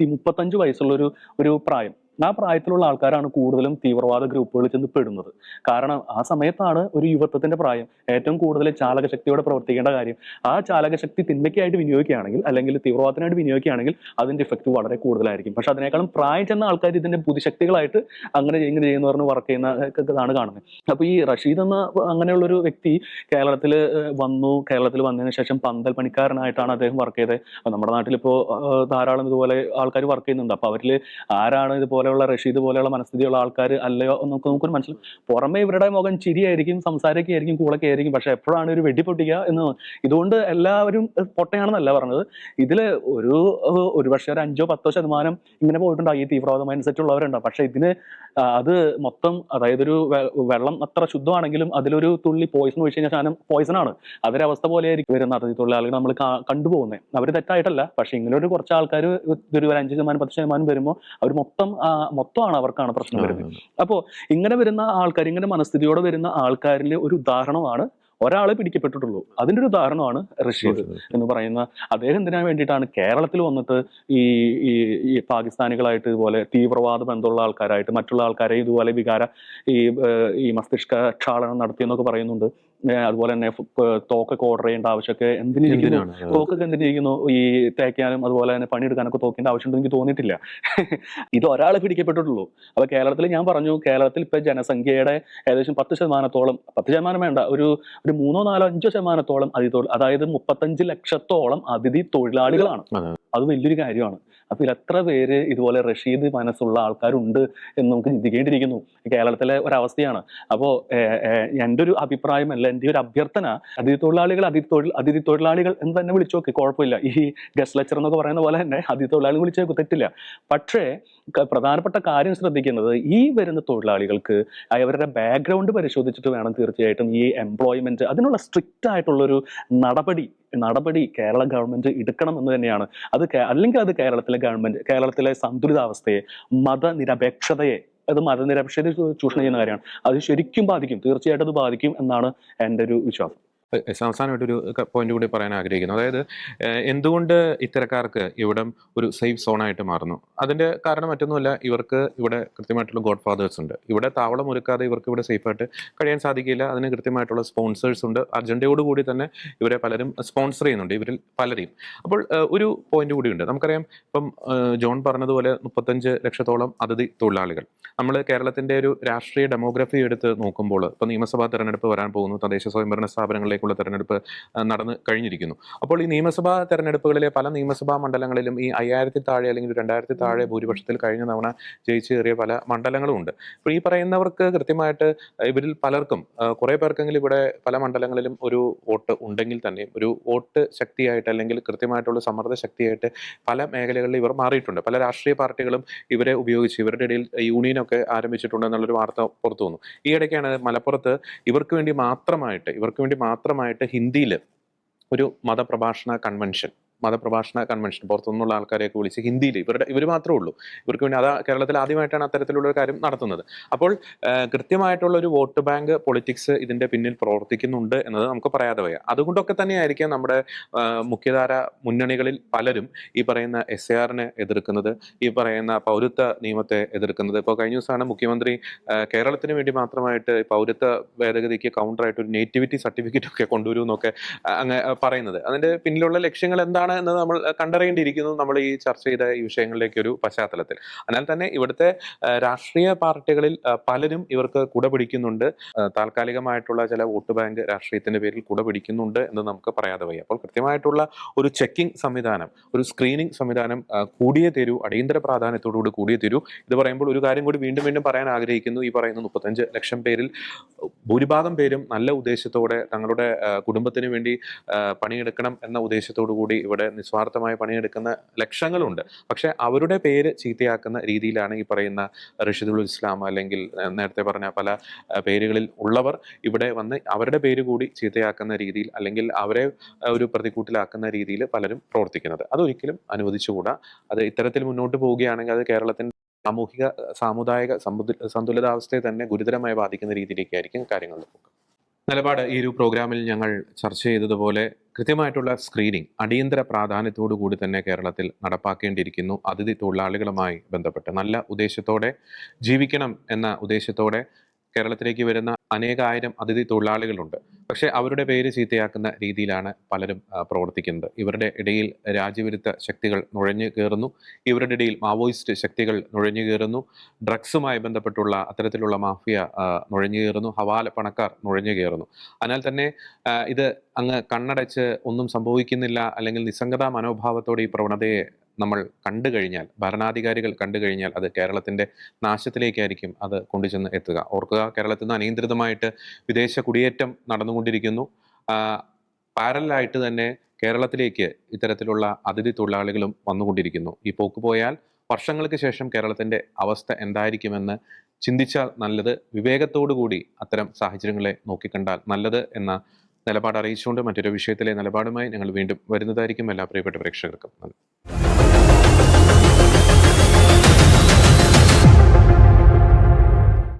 35 വയസ്സുള്ള ഒരു പ്രായം, ആ പ്രായത്തിലുള്ള ആൾക്കാരാണ് കൂടുതലും തീവ്രവാദ ഗ്രൂപ്പുകളിൽ ചെന്ന് പെടുന്നത്. കാരണം ആ സമയത്താണ് ഒരു യുവത്വത്തിന്റെ പ്രായം, ഏറ്റവും കൂടുതൽ ചാലകശക്തിയോടെ പ്രവർത്തിക്കേണ്ട കാര്യം. ആ ചാലകശക്തി തിന്മയ്ക്കായിട്ട് വിനിയോഗിക്കുകയാണെങ്കിൽ, അല്ലെങ്കിൽ തീവ്രവാദത്തിനായിട്ട് വിനിയോഗിക്കുകയാണെങ്കിൽ അതിന്റെ ഇഫക്റ്റ് വളരെ കൂടുതലായിരിക്കും. പക്ഷെ അതിനേക്കാളും പ്രായം ചെന്ന ആൾക്കാർ ഇതിന്റെ ബുദ്ധിശക്തികളായിട്ട് ഇങ്ങനെ ചെയ്യുന്നവർക്ക് വർക്ക് ചെയ്യുന്നതാണ് കാണുന്നത്. അപ്പൊ ഈ റഷീദ് എന്ന അങ്ങനെയുള്ളൊരു വ്യക്തി കേരളത്തിൽ വന്നതിന് ശേഷം പന്തൽ പണിക്കാരനായിട്ടാണ് അദ്ദേഹം വർക്ക് ചെയ്തത്. നമ്മുടെ നാട്ടിലിപ്പോ ധാരാളം ഇതുപോലെ ആൾക്കാർ വർക്ക് ചെയ്യുന്നുണ്ട്. അപ്പൊ അവരിൽ ആരാണ് ഇതുപോലെയുള്ള റഷീദ് പോലെയുള്ള മനസ്ഥിതിയുള്ള ആൾക്കാർ അല്ലയോ നമുക്കൊരു മനസ്സിലാവും. പുറമെ ഇവരുടെ മുഖം ചിരിയായിരിക്കും, സംസാരമൊക്കെയായിരിക്കും, കൂളൊക്കെ ആയിരിക്കും, പക്ഷെ എപ്പോഴാണ് ഒരു വെടിപ്പൊട്ടിക്കുക എന്ന്. ഇതുകൊണ്ട് എല്ലാവരും പൊട്ടയാണെന്നല്ല പറഞ്ഞത്. ഇതില് ഒരു പക്ഷേ ഒരു 5-10% ഇങ്ങനെ പോയിട്ടുണ്ടാവും, ഈ തീവ്രവാദ മൈൻഡ് സെറ്റ് ഉള്ളവരുണ്ടാവും. പക്ഷെ ഇതിന് അത് മൊത്തം, അതായത് ഒരു വെള്ളം അത്ര ശുദ്ധമാണെങ്കിലും അതിലൊരു തുള്ളി പോയിസൺ ഒഴിച്ച് കഴിഞ്ഞാൽ സാധനം പോയിസണാണ്. അതൊരവസ്ഥ പോലെയായിരിക്കും വരുന്ന അതിഥി തൊഴിലാളികൾ നമ്മൾ കണ്ടുപോകുന്നത്. അവർ തെറ്റായിട്ടല്ല, പക്ഷെ ഇങ്ങനെ ഒരു കുറച്ച് ആൾക്കാർ ഒരു 5%-10% വരുമ്പോൾ അവർ മൊത്തമാണ് അവർക്കാണ് പ്രശ്നം വരുന്നത്. അപ്പോൾ ഇങ്ങനെ വരുന്ന ആൾക്കാർ, ഇങ്ങനെ മനസ്ഥിതിയോടെ വരുന്ന ആൾക്കാരിൽ ഒരു ഉദാഹരണമാണ്, ഒരാളെ പിടിക്കപ്പെട്ടിട്ടുള്ളൂ, അതിന്റെ ഒരു ഉദാഹരണമാണ് റഷീദ് എന്ന് പറയുന്ന അദ്ദേഹം. എന്തിനാ വേണ്ടിയിട്ടാണ് കേരളത്തിൽ വന്നിട്ട് ഈ പാകിസ്ഥാനികളായിട്ട് ഇതുപോലെ തീവ്രവാദ ബന്ധമുള്ള ആൾക്കാരായിട്ട് മറ്റുള്ള ആൾക്കാരെ ഇതുപോലെ ഈ മസ്തിഷ്ക ക്ഷാളനം നടത്തിയെന്നൊക്കെ പറയുന്നുണ്ട്. അതുപോലെ തന്നെ തോക്കൊക്കെ ഓർഡർ ചെയ്യേണ്ട ആവശ്യമൊക്കെ എന്തിനിരിക്കുന്നു, തോക്കൊക്കെ എന്തിനിരിക്കുന്നു, ഈ തേക്കാനും അതുപോലെ തന്നെ പണിയെടുക്കാനൊക്കെ തോക്കേണ്ട ആവശ്യമുണ്ടെന്ന് എനിക്ക് തോന്നിയിട്ടില്ല. ഇത് ഒരാളെ പിടിക്കപ്പെട്ടിട്ടുള്ളൂ. അപ്പൊ കേരളത്തിൽ ഞാൻ പറഞ്ഞു, കേരളത്തിൽ ഇപ്പൊ ജനസംഖ്യയുടെ ഏകദേശം 10%, 10% വേണ്ട, ഒരു 3-4-5% അതായത് 35 ലക്ഷത്തോളം അതിഥി തൊഴിലാളികളാണ്. അത് വലിയൊരു കാര്യമാണ്. അപ്പൊ ഇതിൽ എത്ര പേര് ഇതുപോലെ റഷീദ് മനസ്സുള്ള ആൾക്കാരുണ്ട് എന്ന് നമുക്ക് ചിന്തിക്കേണ്ടിയിരിക്കുന്നു. കേരളത്തിലെ ഒരവസ്ഥയാണ്. അപ്പോൾ എൻ്റെ ഒരു അഭിപ്രായമല്ല, എൻ്റെ ഒരു അഭ്യർത്ഥന, അതിഥി തൊഴിലാളികൾ എന്ന് തന്നെ വിളിച്ചു നോക്കി, കുഴപ്പമില്ല. ഈ ഗസ്റ്റ് ലെക്ചർ എന്നൊക്കെ പറയുന്ന പോലെ തന്നെ അതിഥി തൊഴിലാളികൾ വിളിച്ചു നോക്കി, തെറ്റില്ല. പക്ഷേ പ്രധാനപ്പെട്ട കാര്യം ശ്രദ്ധിക്കുന്നത്, ഈ വരുന്ന തൊഴിലാളികൾക്ക് അവരുടെ ബാക്ക്ഗ്രൗണ്ട് പരിശോധിച്ചിട്ട് വേണം തീർച്ചയായിട്ടും ഈ എംപ്ലോയ്മെന്റ്, അതിനുള്ള സ്ട്രിക്റ്റ് ആയിട്ടുള്ളൊരു നടപടി കേരള ഗവൺമെന്റ് എടുക്കണം എന്ന് തന്നെയാണ്. അല്ലെങ്കിൽ അത് കേരളത്തിലെ സന്തുലിതാവസ്ഥയെ, മതനിരപേക്ഷതയെ ചൂഷണം ചെയ്യുന്ന കാര്യമാണ്. അത് ശരിക്കും ബാധിക്കും, തീർച്ചയായിട്ടും അത് ബാധിക്കും എന്നാണ് എൻ്റെ ഒരു വിശ്വാസം. അവസാനമായിട്ടൊരു പോയിന്റ് കൂടി പറയാൻ ആഗ്രഹിക്കുന്നു. അതായത് എന്തുകൊണ്ട് ഇത്തരക്കാർക്ക് ഇവിടം ഒരു സേഫ് സോണായിട്ട് മാറുന്നു? അതിൻ്റെ കാരണം മറ്റൊന്നുമല്ല, ഇവർക്ക് ഇവിടെ കൃത്യമായിട്ടുള്ള ഗോഡ് ഫാദേഴ്സ് ഉണ്ട്. ഇവിടെ താവളം ഒരുക്കാതെ ഇവർക്ക് ഇവിടെ സേഫായിട്ട് കഴിയാൻ സാധിക്കില്ല. അതിന് കൃത്യമായിട്ടുള്ള സ്പോൺസേഴ്സ് ഉണ്ട്. അജണ്ടയോടുകൂടി തന്നെ ഇവരെ പലരും സ്പോൺസർ ചെയ്യുന്നുണ്ട്, ഇവരിൽ പലരെയും. അപ്പോൾ ഒരു പോയിന്റ് കൂടിയുണ്ട്. നമുക്കറിയാം, ഇപ്പം ജോൺ പറഞ്ഞതുപോലെ 35 ലക്ഷത്തോളം അതിഥി തൊഴിലാളികൾ. നമ്മൾ കേരളത്തിൻ്റെ ഒരു രാഷ്ട്രീയ ഡെമോഗ്രഫി എടുത്ത് നോക്കുമ്പോൾ, ഇപ്പോൾ നിയമസഭാ തെരഞ്ഞെടുപ്പ് വരാൻ പോകുന്നു, തദ്ദേശ സ്വയംഭരണ സ്ഥാപനങ്ങളിലേക്ക് തെരഞ്ഞെടുപ്പ് നടന്നു കഴിഞ്ഞിരിക്കുന്നു. അപ്പോൾ ഈ നിയമസഭാ തെരഞ്ഞെടുപ്പുകളിലെ പല നിയമസഭാ മണ്ഡലങ്ങളിലും ഈ 5000 താഴെ അല്ലെങ്കിൽ 2000 താഴെ ഭൂരിപക്ഷത്തിൽ കഴിഞ്ഞ തവണ ജയിച്ചു കയറിയ പല മണ്ഡലങ്ങളും ഉണ്ട്. അപ്പോൾ ഈ പറയുന്നവർക്ക് കൃത്യമായിട്ട് ഇവരിൽ പലർക്കും, കുറെ പേർക്കെങ്കിലും ഇവിടെ പല മണ്ഡലങ്ങളിലും ഒരു വോട്ട് ഉണ്ടെങ്കിൽ തന്നെയും ഒരു വോട്ട് ശക്തിയായിട്ട് അല്ലെങ്കിൽ കൃത്യമായിട്ടുള്ള സമ്മർദ്ദ ശക്തിയായിട്ട് പല മേഖലകളിൽ ഇവർ മാറിയിട്ടുണ്ട്. പല രാഷ്ട്രീയ പാർട്ടികളും ഇവരെ ഉപയോഗിച്ച് ഇവരുടെ ഇടയിൽ യൂണിയനൊക്കെ ആരംഭിച്ചിട്ടുണ്ട് എന്നുള്ളൊരു വാർത്ത പുറത്തു വന്നു. ഈ ഇടയ്ക്കാണ് മലപ്പുറത്ത് ഇവർക്ക് വേണ്ടി മാത്രമായിട്ട് ഹിന്ദിയിൽ ഒരു മതപ്രഭാഷണ കൺവെൻഷൻ പുറത്തുനിന്നുള്ള ആൾക്കാരെയൊക്കെ വിളിച്ച് ഹിന്ദിയിൽ ഇവർ മാത്രമേ ഉള്ളൂ, ഇവർക്ക് വേണ്ടി. കേരളത്തിൽ ആദ്യമായിട്ടാണ് അത്തരത്തിലുള്ള ഒരു കാര്യം നടത്തുന്നത്. അപ്പോൾ കൃത്യമായിട്ടുള്ള ഒരു വോട്ട് ബാങ്ക് പൊളിറ്റിക്സ് ഇതിന്റെ പിന്നിൽ പ്രവർത്തിക്കുന്നുണ്ട് എന്നത് നമുക്ക് പറയാതെ വയ്യ. അതുകൊണ്ടൊക്കെ തന്നെയായിരിക്കാം നമ്മുടെ മുഖ്യധാര മുന്നണികളിൽ പലരും ഈ പറയുന്ന SARനെ എതിർക്കുന്നത്, ഈ പറയുന്ന പൗരത്വ നിയമത്തെ എതിർക്കുന്നത്. ഇപ്പോൾ കഴിഞ്ഞ ദിവസമാണ് മുഖ്യമന്ത്രി കേരളത്തിന് വേണ്ടി മാത്രമായിട്ട് പൗരത്വ ഭേദഗതിക്ക് കൗണ്ടറായിട്ട് ഒരു നേറ്റിവിറ്റി സർട്ടിഫിക്കറ്റ് ഒക്കെ കൊണ്ടുവരും എന്നൊക്കെ അങ്ങ് പറയുന്നത്. അതിന്റെ പിന്നിലുള്ള ലക്ഷ്യങ്ങൾ എന്താണ് എന്നത് നമ്മൾ കണ്ടറിയേണ്ടിയിരിക്കുന്നു, നമ്മൾ ഈ ചർച്ച ചെയ്ത ഈ വിഷയങ്ങളിലേക്ക് ഒരു പശ്ചാത്തലത്തിൽ. അതിനാൽ തന്നെ ഇവിടുത്തെ രാഷ്ട്രീയ പാർട്ടികളിൽ പലരും ഇവർക്ക് കുടപിടിക്കുന്നുണ്ട്, താൽക്കാലികമായിട്ടുള്ള ചില വോട്ട് ബാങ്ക് രാഷ്ട്രീയത്തിന്റെ പേരിൽ കുടപിടിക്കുന്നുണ്ട് എന്ന് നമുക്ക് പറയാതെ വയ്യ. അപ്പോൾ കൃത്യമായിട്ടുള്ള ഒരു ചെക്കിംഗ് സംവിധാനം, ഒരു സ്ക്രീനിങ് സംവിധാനം കൂടിയേ തീരൂ, അടിയന്തര പ്രാധാന്യത്തോടുകൂടി കൂടിയേ തീരൂ. ഇത് പറയുമ്പോൾ ഒരു കാര്യം കൂടി വീണ്ടും പറയാൻ ആഗ്രഹിക്കുന്നു. ഈ പറയുന്ന 35 ലക്ഷം പേരിൽ ഭൂരിഭാഗം പേരും നല്ല ഉദ്ദേശത്തോടെ തങ്ങളുടെ കുടുംബത്തിന് വേണ്ടി പണിയെടുക്കണം എന്ന ഉദ്ദേശത്തോടു കൂടി ഇവിടെ നിസ്വാർത്ഥമായി പണിയെടുക്കുന്ന ലക്ഷങ്ങളുണ്ട്. പക്ഷെ അവരുടെ പേര് ചീത്തയാക്കുന്ന രീതിയിലാണ് ഈ പറയുന്ന റഷീദുൽ ഇസ്ലാം അല്ലെങ്കിൽ നേരത്തെ പറഞ്ഞ പല പേരുകളിൽ ഉള്ളവർ ഇവിടെ വന്ന് അവരുടെ പേര് കൂടി ചീത്തയാക്കുന്ന രീതിയിൽ അല്ലെങ്കിൽ അവരെ ഒരു പ്രതിക്കൂട്ടിലാക്കുന്ന രീതിയിൽ പലരും പ്രവർത്തിക്കുന്നത്. അതൊരിക്കലും അനുവദിച്ചുകൂടാ. അത് ഇത്തരത്തിൽ മുന്നോട്ട് പോവുകയാണെങ്കിൽ അത് കേരളത്തിൻ്റെ സാമൂഹിക സാമുദായിക സന്തുലിതാവസ്ഥയെ തന്നെ ഗുരുതരമായി ബാധിക്കുന്ന രീതിയിലേക്കായിരിക്കും കാര്യങ്ങൾ പോകുക. നിലപാട് ഈ ഒരു പ്രോഗ്രാമിൽ ഞങ്ങൾ ചർച്ച ചെയ്തതുപോലെ കൃത്യമായിട്ടുള്ള സ്ക്രീനിങ് അടിയന്തര പ്രാധാന്യത്തോടു കൂടി തന്നെ കേരളത്തിൽ നടപ്പാക്കേണ്ടിയിരിക്കുന്നു. അതിഥി തൊഴിലാളികളുമായി ബന്ധപ്പെട്ട് നല്ല ഉദ്ദേശത്തോടെ ജീവിക്കണം എന്ന ഉദ്ദേശത്തോടെ കേരളത്തിലേക്ക് വരുന്ന അനേകായിരം അതിഥി തൊഴിലാളികളുണ്ട്. പക്ഷേ അവരുടെ പേര് ചീത്തയാക്കുന്ന രീതിയിലാണ് പലരും പ്രവർത്തിക്കുന്നത്. ഇവരുടെ ഇടയിൽ രാജ്യവിരുദ്ധ ശക്തികൾ നുഴഞ്ഞു കയറുന്നു. ഇവരുടെ ഇടയിൽ മാവോയിസ്റ്റ് ശക്തികൾ നുഴഞ്ഞു കയറുന്നു. ഡ്രഗ്സുമായി ബന്ധപ്പെട്ടുള്ള അത്തരത്തിലുള്ള മാഫിയ നുഴഞ്ഞു കയറുന്നു. ഹവാല പണക്കാർ നുഴഞ്ഞു കയറുന്നു. അതിനാൽ തന്നെ ഇത് അങ്ങ് കണ്ണടച്ച് ഒന്നും സംഭവിക്കുന്നില്ല അല്ലെങ്കിൽ നിസ്സംഗതാ മനോഭാവത്തോടെ ഈ പ്രവണതയെ നമ്മൾ കണ്ടു കഴിഞ്ഞാൽ, ഭരണാധികാരികൾ കണ്ടു കഴിഞ്ഞാൽ അത് കേരളത്തിൻ്റെ നാശത്തിലേക്കായിരിക്കും അത് കൊണ്ടുചെന്ന് എത്തുക. ഓർക്കുക, കേരളത്തിൽ നിന്ന് അനിയന്ത്രിതമായിട്ട് വിദേശ കുടിയേറ്റം നടന്നുകൊണ്ടിരിക്കുന്നു. പാരലായിട്ട് തന്നെ കേരളത്തിലേക്ക് ഇത്തരത്തിലുള്ള അതിഥി തൊഴിലാളികളും വന്നുകൊണ്ടിരിക്കുന്നു. ഈ പോക്ക് പോയാൽ വർഷങ്ങൾക്ക് ശേഷം കേരളത്തിൻ്റെ അവസ്ഥ എന്തായിരിക്കുമെന്ന് ചിന്തിച്ചാൽ നല്ലത്. വിവേകത്തോടു കൂടി അത്തരം സാഹചര്യങ്ങളെ നോക്കിക്കണ്ടാൽ നല്ലത് എന്ന നിലപാട് അറിയിച്ചുകൊണ്ട് മറ്റൊരു വിഷയത്തിലെ നിലപാടുമായി ഞങ്ങൾ വീണ്ടും വരുന്നതായിരിക്കും. എല്ലാ പ്രിയപ്പെട്ട പ്രേക്ഷകർക്കും നന്ദി.